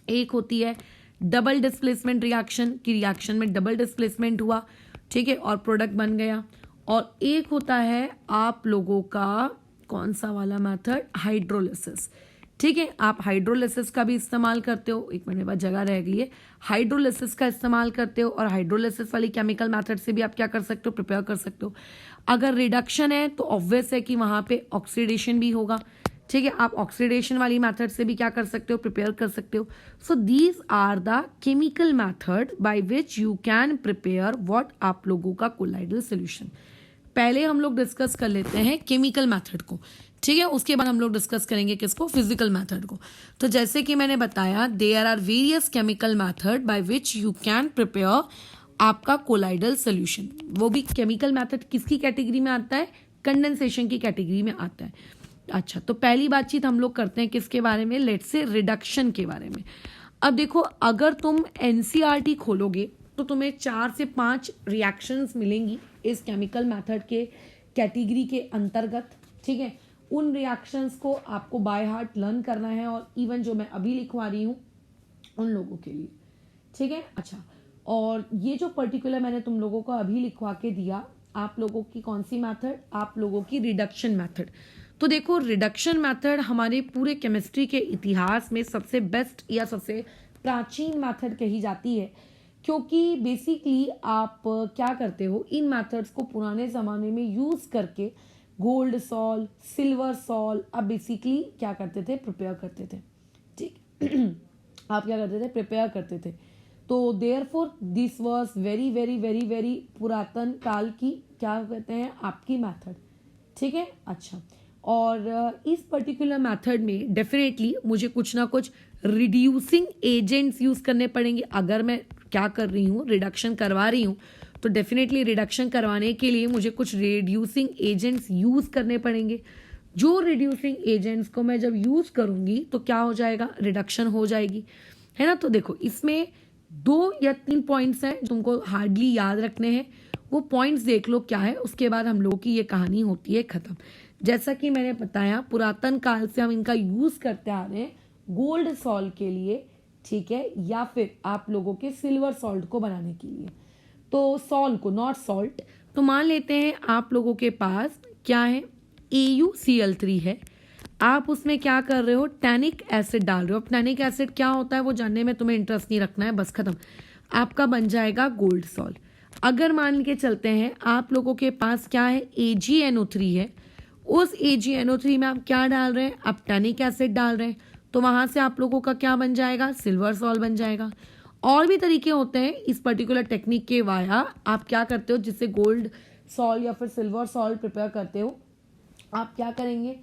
एक होती है डबल डिस्प्लेसमेंट रिएक्शन, की रिएक्शन में डबल डिस्प्लेसमेंट हुआ, ठीक है, और प्रोडक्ट बन गया। और एक होता है आप लोगों का कौन सा वाला मेथड, हाइड्रोलिसिस, ठीक है, आप हाइड्रोलिसिस का भी इस्तेमाल करते हो। एक मिनट बाद जगह रह गई है, हाइड्रोलिसिस का इस्तेमाल करते हो, और हाइड्रोलिसिस वाली केमिकल मेथड से भी आप क्या कर सकते हो, प्रिपेयर कर सकते हो। अगर रिडक्शन है तो ऑब्वियस है कि वहां पे ऑक्सीडेशन भी होगा, ठीक है, आप ऑक्सीडेशन वाली मेथड से भी क्या कर सकते हो, प्रिपेयर कर सकते हो। So these are the chemical method by which you can prepare what आप लोगों का कोलाइडल सोल्यूशन। पहले हम लोग डिस्कस कर लेते हैं केमिकल मेथड को, ठीक है, उसके बाद हम लोग डिस्कस करेंगे किसको, फिजिकल मेथड को। तो जैसे कि मैंने बताया, there are various chemical method by which you can prepare आपका कोलाइडल सोल्यूशन। वो भी केमिकल मेथड किसकी कैटेगरी में आता है, कंडेंसेशन की कैटेगरी में आता है। अच्छा, तो पहली बातचीत हम लोग करते हैं किसके बारे में, लेट्स से रिडक्शन के बारे में। अब देखो, अगर तुम एनसीईआरटी खोलोगे तो तुम्हें 4 से 5 रिएक्शंस मिलेंगी इस केमिकल मेथड के कैटेगरी के अंतर्गत, ठीक है। उन रिएक्शंस को आपको बाय हार्ट लर्न करना है, और इवन जो मैं अभी लिखवा रही हूँ उन लोगों के लिए, ठीक है। अच्छा, और ये जो पर्टिकुलर मैंने तुम लोगों को अभी लिखवा के दिया, आप लोगों की कौन सी मेथड, आप लोगों की रिडक्शन मेथड। तो देखो, रिडक्शन मेथड हमारे पूरे केमिस्ट्री के इतिहास में सबसे बेस्ट या सबसे प्राचीन मेथड कही जाती है, क्योंकि बेसिकली आप क्या करते हो, इन मेथड्स को पुराने ज़माने में यूज़ करके गोल्ड सॉल्ट, सिल्वर सॉल्ट आप बेसिकली क्या करते थे, प्रिपेयर करते थे, ठीक आप क्या करते थे, प्रिपेयर करते थे। तो therefore this was very very very very पुरातन काल की क्या कहते हैं आपकी मेथड, ठीक है। अच्छा, और इस पर्टिकुलर मेथड में डेफिनेटली मुझे कुछ ना कुछ रिड्यूसिंग एजेंट्स यूज करने पड़ेंगे। अगर मैं क्या कर रही हूँ, रिडक्शन करवा रही हूँ, तो डेफिनेटली रिडक्शन करवाने के लिए मुझे कुछ रिड्यूसिंग एजेंट्स यूज करने पड़ेंगे। जो रिड्यूसिंग एजेंट्स को मैं जब यूज करूंगी तो क्या हो जाएगा, रिडक्शन हो जाएगी, है ना। तो देखो, इसमें 2 या 3 पॉइंट्स हैं तुमको हार्डली याद रखने हैं। वो पॉइंट्स देख लो क्या है, उसके बाद हम लोगों की ये कहानी होती है खत्म। जैसा कि मैंने बताया, पुरातन काल से हम इनका यूज करते आ रहे हैं गोल्ड सॉल्ट के लिए, ठीक है, या फिर आप लोगों के सिल्वर सॉल्ट को बनाने के लिए। तो सॉल्ट को, नॉट सॉल्ट, तो मान लेते हैं आप लोगों के पास क्या है, AuCl3 है, आप उसमें क्या कर रहे हो, टैनिक एसिड डाल रहे हो। टैनिक एसिड क्या होता है वो जानने में तुम्हें इंटरेस्ट नहीं रखना है, बस खत्म, आपका बन जाएगा गोल्ड सॉल्ट। अगर मान के चलते हैं आप लोगों के पास क्या है, AgNO3 है, उस AgNO3 में आप क्या डाल रहे हैं, आप टैनिक एसिड डाल रहे हैं, तो वहां से आप लोगों का क्या बन जाएगा, सिल्वर सॉल्ट बन जाएगा। और भी तरीके होते हैं इस पर्टिकुलर टेक्निक के वाया आप क्या करते हो, जिससे गोल्ड सॉल्ट या फिर सिल्वर सॉल्ट प्रिपेयर करते हो। आप क्या करेंगे,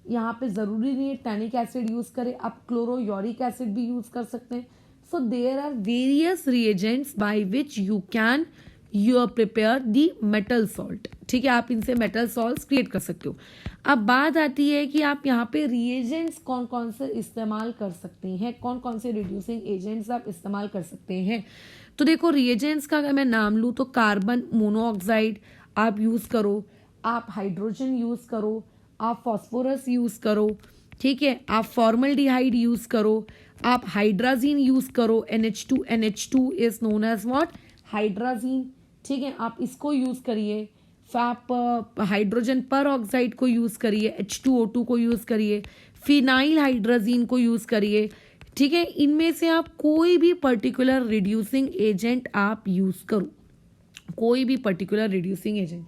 यहाँ पे जरूरी नहीं है टैनिक एसिड यूज करें, आप क्लोरोयूरिक एसिड भी यूज कर सकते हैं। So there are various reagents by which you can prepare the metal salt, ठीक है, आप इनसे मेटल सॉल्ट क्रिएट कर सकते हो। अब बात आती है कि आप यहाँ पे रिएजेंट्स कौन कौन से इस्तेमाल कर सकते हैं, कौन कौन से रिड्यूसिंग एजेंट्स आप इस्तेमाल कर सकते हैं। तो देखो रिएजेंट्स का अगर मैं नाम लूँ तो कार्बन मोनोऑक्साइड आप यूज़ करो, आप हाइड्रोजन यूज़ करो, आप फॉस्फोरस यूज़ करो, ठीक है, आप फॉर्मल्डिहाइड यूज़ करो, आप हाइड्राजीन यूज़ करो, NH2 is known as what, hydrazine, ठीक है, आप इसको यूज़ करिए। आप हाइड्रोजन पर ऑक्साइड को यूज़ करिए, H2O2 को यूज़ करिए, फिनाइल हाइड्राजीन को यूज़ करिए, ठीक है। इनमें से आप कोई भी पर्टिकुलर रिड्यूसिंग एजेंट आप यूज़ करो, कोई भी पर्टिकुलर रिड्यूसिंग एजेंट,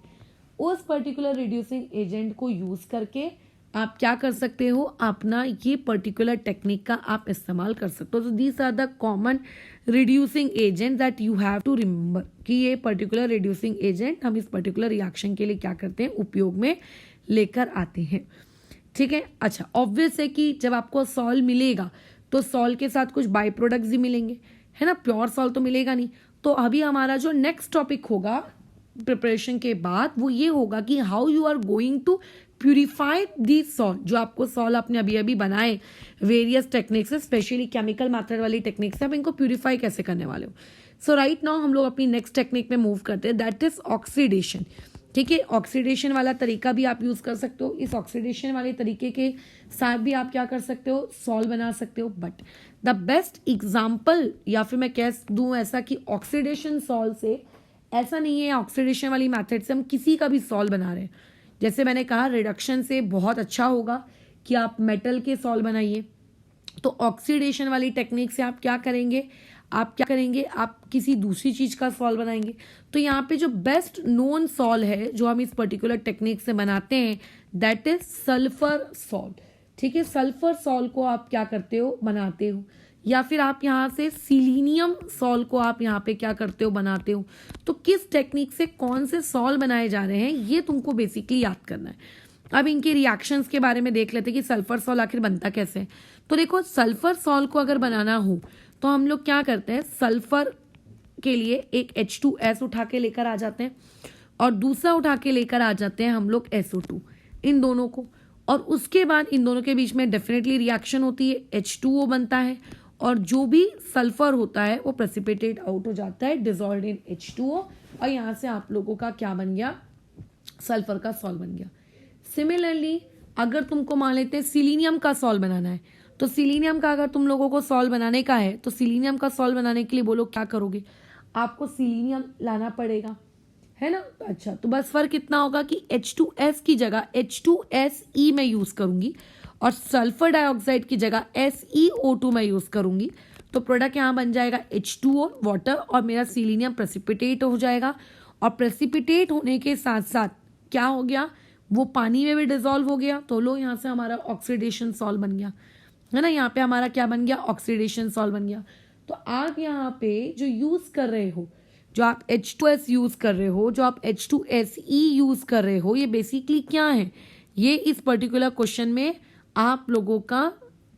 उस पर्टिकुलर रिड्यूसिंग एजेंट को यूज़ करके आप क्या कर सकते हो, अपना ये पर्टिकुलर टेक्निक का आप इस्तेमाल कर सकते हो। तो these are the common reducing agent that you have to remember कि ये पर्टिकुलर रिड्यूसिंग एजेंट हम इस पर्टिकुलर रिएक्शन के लिए क्या करते हैं, उपयोग में लेकर आते हैं, ठीक है। अच्छा, ऑब्वियस है कि जब आपको सॉल मिलेगा तो सॉल के साथ कुछ बाई प्रोडक्ट्स भी मिलेंगे, है ना, प्योर सॉल तो मिलेगा नहीं। तो अभी हमारा जो नेक्स्ट टॉपिक होगा प्रिपरेशन के बाद वो ये होगा कि how you are going to purify the sol, जो आपको सॉल आपने अभी अभी बनाए वेरियस टेक्निक्स से, स्पेशली केमिकल मेथड वाली टेक्निक से, आप इनको प्यूरिफाई कैसे करने वाले हो। सो राइट नाउ हम लोग अपनी नेक्स्ट टेक्निक में मूव करते हैं, दैट इज ऑक्सीडेशन, ठीक है। ऑक्सीडेशन वाला तरीका भी आप यूज कर सकते हो। इस ऑक्सीडेशन वाले तरीके के साथ भी आप क्या कर सकते हो, सॉल बना सकते हो। बट द बेस्ट एग्जाम्पल या फिर मैं कह दूं ऐसा कि ऑक्सीडेशन सॉल से ऐसा नहीं है, ऑक्सीडेशन वाली मेथड से हम किसी का भी सॉल बना रहे हैं। जैसे मैंने कहा रिडक्शन से बहुत अच्छा होगा कि आप मेटल के सॉल बनाइए, तो ऑक्सीडेशन वाली टेक्निक से आप क्या करेंगे, आप किसी दूसरी चीज का सॉल बनाएंगे। तो यहाँ पे जो बेस्ट नोन सॉल है जो हम इस पर्टिकुलर टेक्निक से बनाते हैं, दैट इज सल्फर सॉल, ठीक है। सल्फर सॉल को आप क्या करते हो, बनाते हो, या फिर आप यहाँ से सिलीनियम सॉल को आप यहाँ पे क्या करते हो, बनाते हो। तो किस टेक्निक से कौन से सॉल बनाए जा रहे हैं ये तुमको बेसिकली याद करना है। अब इनके रिएक्शंस के बारे में देख लेते हैं कि सल्फर सॉल आखिर बनता कैसे है। तो देखो सल्फर सॉल को अगर बनाना हो तो हम लोग क्या करते हैं, सल्फर के लिए एक H2S उठा के लेकर आ जाते हैं और दूसरा उठा के लेकर आ जाते हैं हम लोग SO2, इन दोनों को, और उसके बाद इन दोनों के बीच में डेफिनेटली रिएक्शन होती है, H2O बनता है और जो भी सल्फर होता है वो प्रेसिपिटेट आउट हो जाता है, डिसॉल्व्ड इन H2O, और यहाँ से आप लोगों का क्या बन गया, सल्फर का सॉल बन गया। सिमिलरली अगर तुमको मान लेते हैं सिलीनियम का सॉल बनाना है, तो सिलीनियम का अगर तुम लोगों को सॉल बनाने का है तो सिलीनियम का सॉल बनाने के लिए बोलो क्या करोगे, आपको सिलीनियम लाना पड़ेगा, है ना। अच्छा, तो बस फर्क इतना होगा कि H2S की जगह H2SE मैं यूज करूंगी और सल्फर डाइऑक्साइड की जगह SeO2 मैं यूज करूंगी। तो प्रोडक्ट यहाँ बन जाएगा H2O वाटर और मेरा सिलीनियम प्रेसिपिटेट हो जाएगा, और प्रेसिपिटेट होने के साथ साथ क्या हो गया, वो पानी में भी डिसॉल्व हो गया। तो लो यहाँ से हमारा ऑक्सीडेशन सॉल बन गया, है ना। यहाँ पे हमारा क्या बन गया, ऑक्सीडेशन सॉल बन गया। तो आप यहाँ पे जो यूज कर रहे हो, जो आप H2S यूज कर रहे हो, जो आप H2SE यूज कर रहे हो, ये बेसिकली क्या है, ये इस पर्टिकुलर क्वेश्चन में आप लोगों का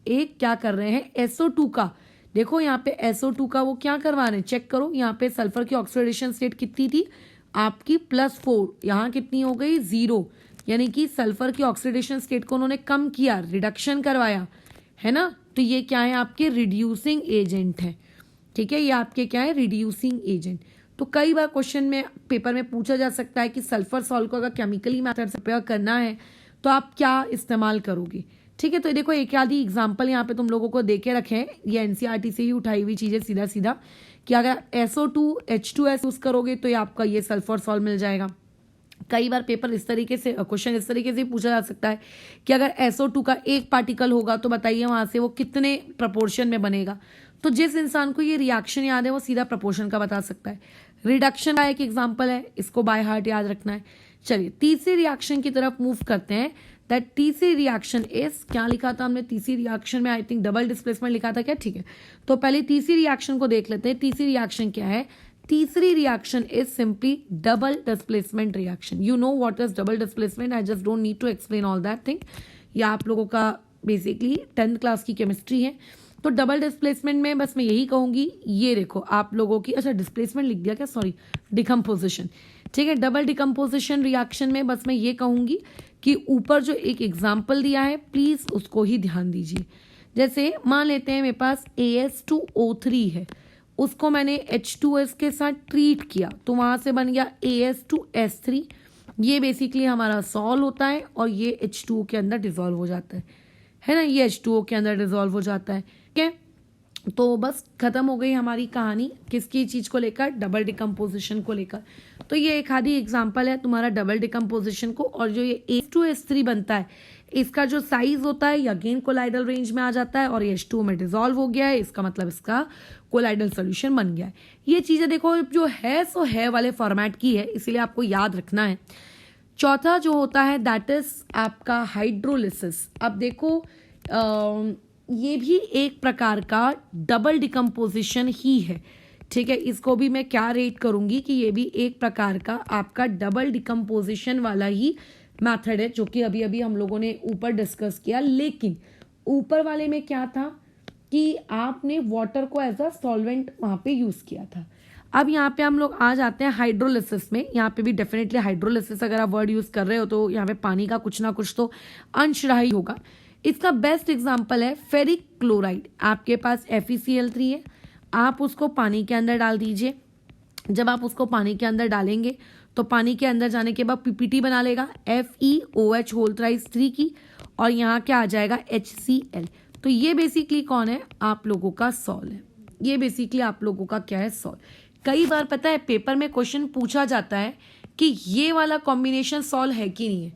एक क्या कर रहे हैं, SO2 का। देखो यहाँ पे SO2 का वो क्या करवा रहे हैं, चेक करो। यहाँ पे सल्फर की ऑक्सीडेशन स्टेट कितनी थी आपकी, +4, यहाँ कितनी हो गई, 0, यानी कि सल्फर की ऑक्सीडेशन स्टेट को उन्होंने कम किया, रिडक्शन करवाया, है ना। तो ये क्या है, आपके रिड्यूसिंग एजेंट है, ठीक है, ये आपके क्या है, रिड्यूसिंग एजेंट। तो कई बार क्वेश्चन में पेपर में पूछा जा सकता है कि सल्फर सॉल्ट को अगर केमिकली मेथड से प्रयोग करना है तो आप क्या इस्तेमाल करोगे, ठीक है। तो देखो एक आधी एग्जांपल यहाँ पे तुम लोगों को देके रखे हैं, ये एनसीईआरटी से ही उठाई हुई चीजें सीधा सीधा, कि अगर SO2 H2S यूज करोगे तो ये आपका ये सल्फर सॉल्ट मिल जाएगा। कई बार पेपर इस तरीके से, क्वेश्चन इस तरीके से पूछा जा सकता है कि अगर SO2 का एक पार्टिकल होगा तो बताइए वहां से वो कितने प्रपोर्शन में बनेगा। तो जिस इंसान को ये रिएक्शन याद है वो सीधा प्रपोर्शन का बता सकता है। रिडक्शन का एक एग्जांपल है, इसको बाय हार्ट याद रखना है। चलिए तीसरे रिएक्शन की तरफ मूव करते हैं। दैट तीसरी रिएक्शन इज, क्या लिखा था हमने तीसरी रिएक्शन में, आई थिंक डबल डिस्प्लेसमेंट लिखा था क्या, ठीक है। तो पहले तीसरी रिएक्शन को देख लेते हैं। तीसरी रिएक्शन क्या है, तीसरी reaction is simply double displacement reaction. You know what is double displacement, I just don't need to explain all that thing, ये आप लोगों का बेसिकली 10th क्लास की केमिस्ट्री है। तो डबल डिस्प्लेसमेंट में बस मैं यही कहूंगी, ये देखो आप लोगों की, अच्छा डिस्प्लेसमेंट लिख दिया क्या, सॉरी, डिकम्पोजिशन, ठीक है। डबल डिकम्पोजिशन रिएक्शन में बस मैं ये कहूंगी कि ऊपर जो एक एग्जाम्पल दिया है प्लीज उसको ही ध्यान दीजिए। जैसे मान लेते हैं मेरे पास AS2O3 है उसको मैंने H2S के साथ ट्रीट किया तो वहाँ से बन गया AS2S3। ये बेसिकली हमारा सॉल्व होता है और ये H2O के अंदर डिजॉल्व हो जाता है ना, ये H2O के अंदर डिजॉल्व हो जाता है। ठीक है, तो बस खत्म हो गई हमारी कहानी किसकी चीज़ को लेकर, डबल डिकम्पोजिशन को लेकर। तो ये एक आधी एग्जांपल है तुम्हारा डबल डिकम्पोजिशन को। और जो ये H2S3 बनता है इसका जो साइज होता है अगेन कोलाइडल रेंज में आ जाता है और ये H2O में डिजॉल्व हो गया है, इसका मतलब इसका कोलाइडल सोल्यूशन बन गया है। ये चीज़ें देखो जो है सो है वाले फॉर्मेट की है, इसीलिए आपको याद रखना है। चौथा जो होता है दैट इज आपका हाइड्रोलिसिस। अब देखो ये भी एक प्रकार का डबल डिकम्पोजिशन ही है। ठीक है, इसको भी मैं क्या रेट करूंगी कि ये भी एक प्रकार का आपका डबल डिकम्पोजिशन वाला ही मेथड है, जो कि अभी अभी हम लोगों ने ऊपर डिस्कस किया। लेकिन ऊपर वाले में क्या था कि आपने वाटर को एज अ सॉल्वेंट वहां पे यूज किया था। अब यहाँ पे हम लोग आ जाते हैं हाइड्रोलिसिस में। यहाँ पे भी डेफिनेटली हाइड्रोलिसिस अगर आप वर्ड यूज कर रहे हो तो यहाँ पे पानी का कुछ ना कुछ तो अंश रहा ही होगा। इसका बेस्ट एग्जांपल है फेरिक क्लोराइड। आपके पास FeCl3 है, आप उसको पानी के अंदर डाल दीजिए। जब आप उसको पानी के अंदर डालेंगे तो पानी के अंदर जाने के बाद PPT बना लेगा FeOH3 की, और यहाँ क्या आ जाएगा HCl। तो ये बेसिकली कौन है, आप लोगों का सॉल्व है। ये बेसिकली आप लोगों का क्या है, सॉल्व। कई बार पता है पेपर में क्वेश्चन पूछा जाता है कि ये वाला कॉम्बिनेशन सॉल्व है कि नहीं है,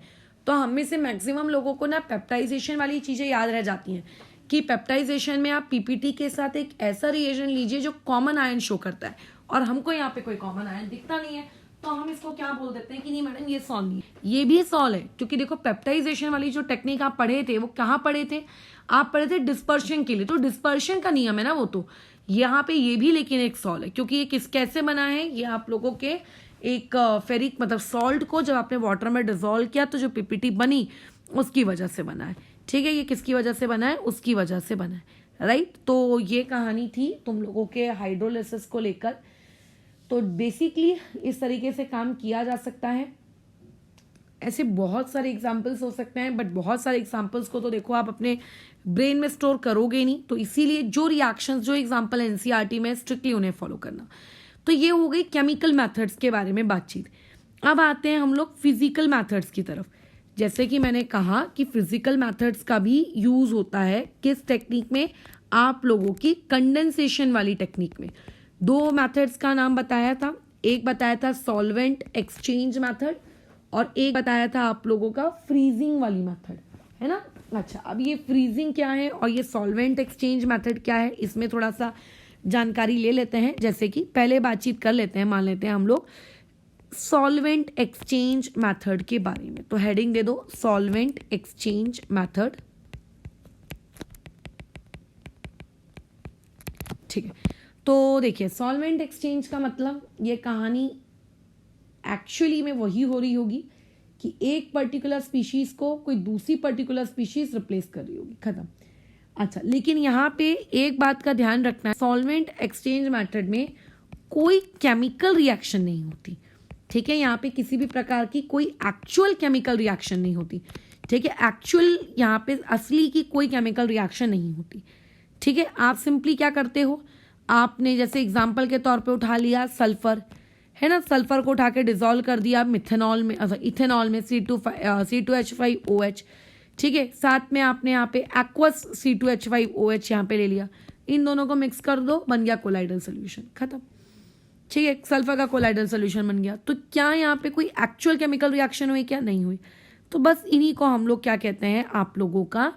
तो हम में से मैक्सिमम लोगों को ना पेप्टाइजेशन वाली चीजें याद रह जाती हैं कि पेप्टाइजेशन में आप PPT के साथ एक ऐसा रिएजेंट लीजिए जो कॉमन आयन शो करता है, और हमको यहाँ पे कोई कॉमन आयन दिखता नहीं है, तो हम इसको क्या बोल देते हैं कि नहीं मैडम ये सॉल्व नहीं है। ये भी सॉल्व है, क्योंकि देखो पेप्टाइजेशन वाली जो टेक्निक आप पढ़े थे वो कहाँ पढ़े थे, आप पढ़े थे डिस्पर्शन के लिए। तो डिस्पर्शन का नियम है ना वो, तो यहाँ पे ये भी लेकिन एक सॉल्व है, क्योंकि ये कैसे बना है, ये आप लोगों के एक फेरिक मतलब सॉल्ट को जब आपने वाटर में डिजोल्व किया तो जो PPT बनी उसकी वजह से बना है। ठीक है, ये किसकी वजह से बना है, उसकी वजह से बना है, राइट। तो ये कहानी थी तुम लोगों के हाइड्रोलिसिस को लेकर। तो बेसिकली इस तरीके से काम किया जा सकता है। ऐसे बहुत सारे एग्जाम्पल्स हो सकते हैं, बट बहुत सारे एग्जाम्पल्स को तो देखो आप अपने ब्रेन में स्टोर करोगे नहीं, तो इसीलिए जो रिएक्शंस जो एग्जाम्पल NCERT में स्ट्रिक्टली उन्हें फॉलो करना। तो ये हो गई केमिकल मेथड्स के बारे में बातचीत। अब आते हैं हम लोग फिजिकल मेथड्स की तरफ। जैसे कि मैंने कहा कि फिजिकल मेथड्स का भी यूज होता है किस टेक्निक में, आप लोगों की कंडेंसेशन वाली टेक्निक में। दो मेथड्स का नाम बताया था, एक बताया था सॉल्वेंट एक्सचेंज मेथड और एक बताया था आप लोगों का फ्रीजिंग वाली मेथड, है ना। अच्छा, अब ये फ्रीजिंग क्या है और ये सॉल्वेंट एक्सचेंज मेथड क्या है, इसमें थोड़ा सा जानकारी ले लेते हैं। जैसे कि पहले बातचीत कर लेते हैं, मान लेते हैं हम लोग सॉल्वेंट एक्सचेंज मेथड के बारे में। तो हेडिंग दे दो सॉल्वेंट एक्सचेंज मेथड। ठीक है, तो देखिए सॉल्वेंट एक्सचेंज का मतलब ये कहानी एक्चुअली में वही हो रही होगी कि एक पर्टिकुलर स्पीशीज को कोई दूसरी पर्टिकुलर स्पीशीज रिप्लेस कर रही होगी, खत्म। अच्छा, लेकिन यहाँ पे एक बात का ध्यान रखना है, सॉल्वेंट एक्सचेंज मेथड में कोई केमिकल रिएक्शन नहीं होती। ठीक है, यहाँ पे किसी भी प्रकार की कोई एक्चुअल केमिकल रिएक्शन नहीं होती। ठीक है, एक्चुअल यहाँ पे असली की कोई केमिकल रिएक्शन नहीं होती। ठीक है, आप सिंपली क्या करते हो, आपने जैसे एग्जाम्पल के तौर पे उठा लिया सल्फर, है ना, सल्फर को उठा के डिजोल्व कर दिया मिथेनॉल में, इथेनॉल में C2H5OH। ठीक है, साथ में आपने यहाँ पे एक्वस C2H5OH यहाँ पे ले लिया, इन दोनों को मिक्स कर दो, बन गया कोलाइडल सोल्यूशन, खत्म। ठीक है, सल्फर का कोलाइडल सोल्यूशन बन गया। तो क्या यहाँ पे कोई एक्चुअल केमिकल रिएक्शन हुई, क्या नहीं हुई। तो बस इन्हीं को हम लोग क्या कहते हैं, आप लोगों का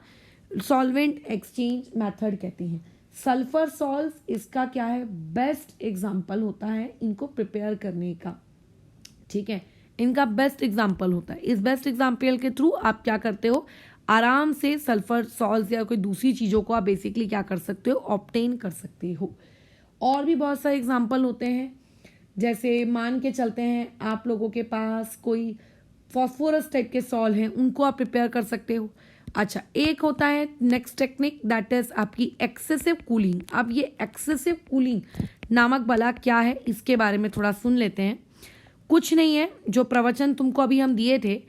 सॉल्वेंट एक्सचेंज मेथड कहते हैं। सल्फर सॉल्व्स इसका क्या है, बेस्ट एग्जाम्पल होता है इनको प्रिपेयर करने का। ठीक है, इनका बेस्ट एग्जाम्पल होता है। इस बेस्ट एग्जाम्पल के थ्रू आप क्या करते हो, आराम से सल्फर सॉल्व्स या कोई दूसरी चीज़ों को आप बेसिकली क्या कर सकते हो, ऑब्टेन कर सकते हो। और भी बहुत सारे एग्जाम्पल होते हैं, जैसे मान के चलते हैं आप लोगों के पास कोई फॉस्फोरस टाइप के सॉल्व हैं, उनको आप प्रिपेयर कर सकते हो। अच्छा, एक होता है नेक्स्ट टेक्निक दैट इज आपकी एक्सेसिव कूलिंग। अब ये एक्सेसिव कूलिंग नामक बला क्या है, इसके बारे में थोड़ा सुन लेते हैं। कुछ नहीं है, जो प्रवचन तुमको अभी हम दिए थे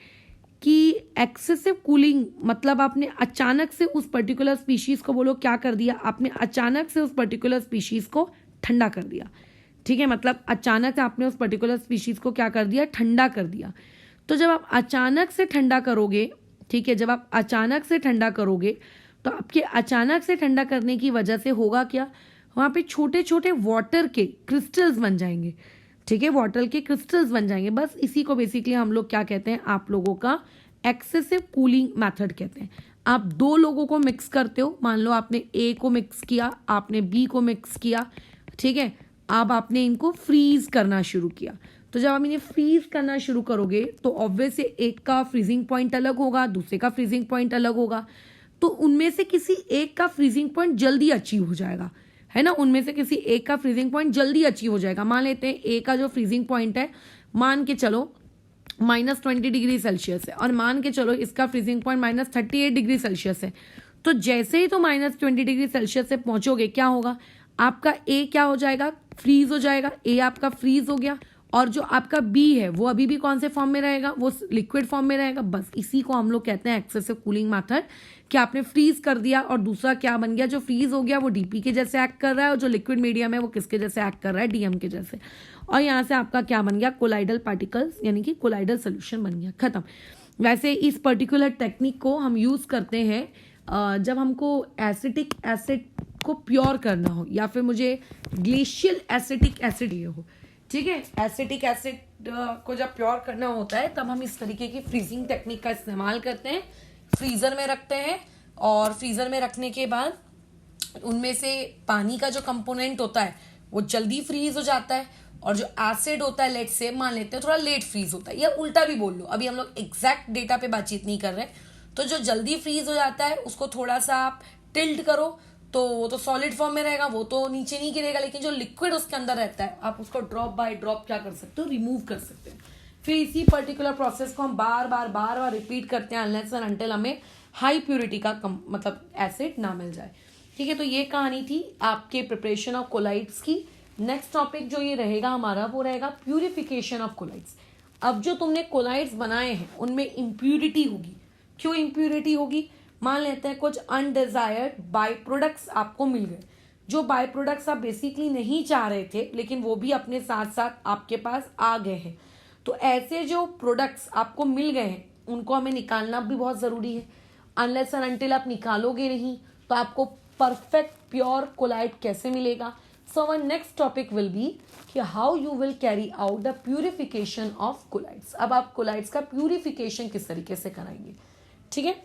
कि एक्सेसिव कूलिंग मतलब आपने अचानक से उस पर्टिकुलर स्पीशीज को, बोलो क्या कर दिया आपने, अचानक से उस पर्टिकुलर स्पीशीज को ठंडा कर दिया, ठीक है, मतलब अचानक से आपने उस पर्टिकुलर स्पीशीज को क्या कर दिया, ठंडा कर दिया। तो जब आप अचानक से ठंडा करोगे, ठीक है, जब आप अचानक से ठंडा करोगे तो आपके अचानक से ठंडा करने की वजह से होगा क्या, वहाँ पे छोटे छोटे वाटर के क्रिस्टल्स बन जाएंगे, ठीक है, वाटर के क्रिस्टल्स बन जाएंगे। बस इसी को बेसिकली हम लोग क्या कहते हैं, आप लोगों का एक्सेसिव कूलिंग मेथड कहते हैं। आप दो लोगों को मिक्स करते हो, मान लो आपने ए को मिक्स किया, आपने बी को मिक्स किया, ठीक है, अब आपने इनको फ्रीज करना शुरू किया। तो जब आप इन्हें फ्रीज करना शुरू करोगे तो ऑब्वियस एक का फ्रीजिंग पॉइंट अलग होगा, दूसरे का फ्रीजिंग पॉइंट अलग होगा। तो उनमें से किसी एक का फ्रीजिंग पॉइंट जल्दी अचीव हो जाएगा, है ना, उनमें से किसी एक का फ्रीजिंग पॉइंट जल्दी अचीव हो जाएगा। मान लेते हैं ए का जो फ्रीजिंग पॉइंट है, मान के चलो -20 डिग्री सेल्सियस है, और मान के चलो इसका फ्रीजिंग पॉइंट -38 डिग्री सेल्सियस है। तो जैसे ही तो -20 डिग्री सेल्सियस से पहुंचोगे, क्या होगा, आपका ए क्या हो जाएगा, फ्रीज हो जाएगा, ए आपका फ्रीज हो गया, और जो आपका बी है वो अभी भी कौन से फॉर्म में रहेगा, वो लिक्विड फॉर्म में रहेगा। बस इसी को हम लोग कहते हैं एक्सेसिव कूलिंग मेथड, कि आपने फ्रीज कर दिया और दूसरा क्या बन गया, जो फ्रीज हो गया वो डीपी के जैसे एक्ट कर रहा है, और जो लिक्विड मीडियम है वो किसके जैसे एक्ट कर रहा है, डीएम के जैसे, और यहाँ से आपका क्या बन गया, कोलाइडल पार्टिकल्स, यानी कि कोलाइडल सोल्यूशन बन गया, खत्म। वैसे इस पर्टिकुलर टेक्निक को हम यूज करते हैं जब हमको एसिटिक एसिड को प्योर करना हो, या फिर मुझे ग्लेशियल एसिटिक एसिड ये हो, ठीक है, एसिटिक एसिड को जब प्योर करना होता है तब हम इस तरीके की फ्रीजिंग टेक्निक का इस्तेमाल करते हैं, फ्रीजर में रखते हैं, और फ्रीजर में रखने के बाद उनमें से पानी का जो कंपोनेंट होता है वो जल्दी फ्रीज हो जाता है, और जो एसिड होता है, लेट से मान लेते हैं थोड़ा लेट फ्रीज होता है, या उल्टा भी बोल लो, अभी हम लोग एग्जैक्ट डेटा पे बातचीत नहीं कर रहे। तो जो जल्दी फ्रीज हो जाता है उसको थोड़ा सा आप टिल्ट करो, तो वो तो सॉलिड फॉर्म में रहेगा, वो तो नीचे नहीं गिरेगा, लेकिन जो लिक्विड उसके अंदर रहता है आप उसको ड्रॉप बाय ड्रॉप क्या कर सकते हो, रिमूव कर सकते हो। फिर इसी पर्टिकुलर प्रोसेस को हम बार बार रिपीट करते हैं अनलेस एंड अनटिल हमें हाई प्योरिटी का मतलब एसिड ना मिल जाए, ठीक है। तो ये कहानी थी आपके प्रिपरेशन ऑफ कोलाइड्स की। नेक्स्ट टॉपिक जो ये रहेगा हमारा, वो रहेगा प्यूरिफिकेशन ऑफ कोलाइड्स। अब जो तुमने कोलाइड्स बनाए हैं उनमें इम्प्यूरिटी होगी। क्यों इम्प्यूरिटी होगी, मान लेते हैं कुछ अनडिजायर्ड बाई प्रोडक्ट्स आपको मिल गए, जो बाई प्रोडक्ट्स आप बेसिकली नहीं चाह रहे थे, लेकिन वो भी अपने साथ साथ आपके पास आ गए हैं। तो ऐसे जो प्रोडक्ट्स आपको मिल गए हैं उनको हमें निकालना भी बहुत ज़रूरी है। अनलेस एंड अनटिल आप निकालोगे नहीं तो आपको परफेक्ट प्योर कोलाइड कैसे मिलेगा। So our next topic will be कि how you will carry out the purification of colloids. अब आप कोलाइड्स का प्यूरिफिकेशन किस तरीके से कराएंगे, ठीक है।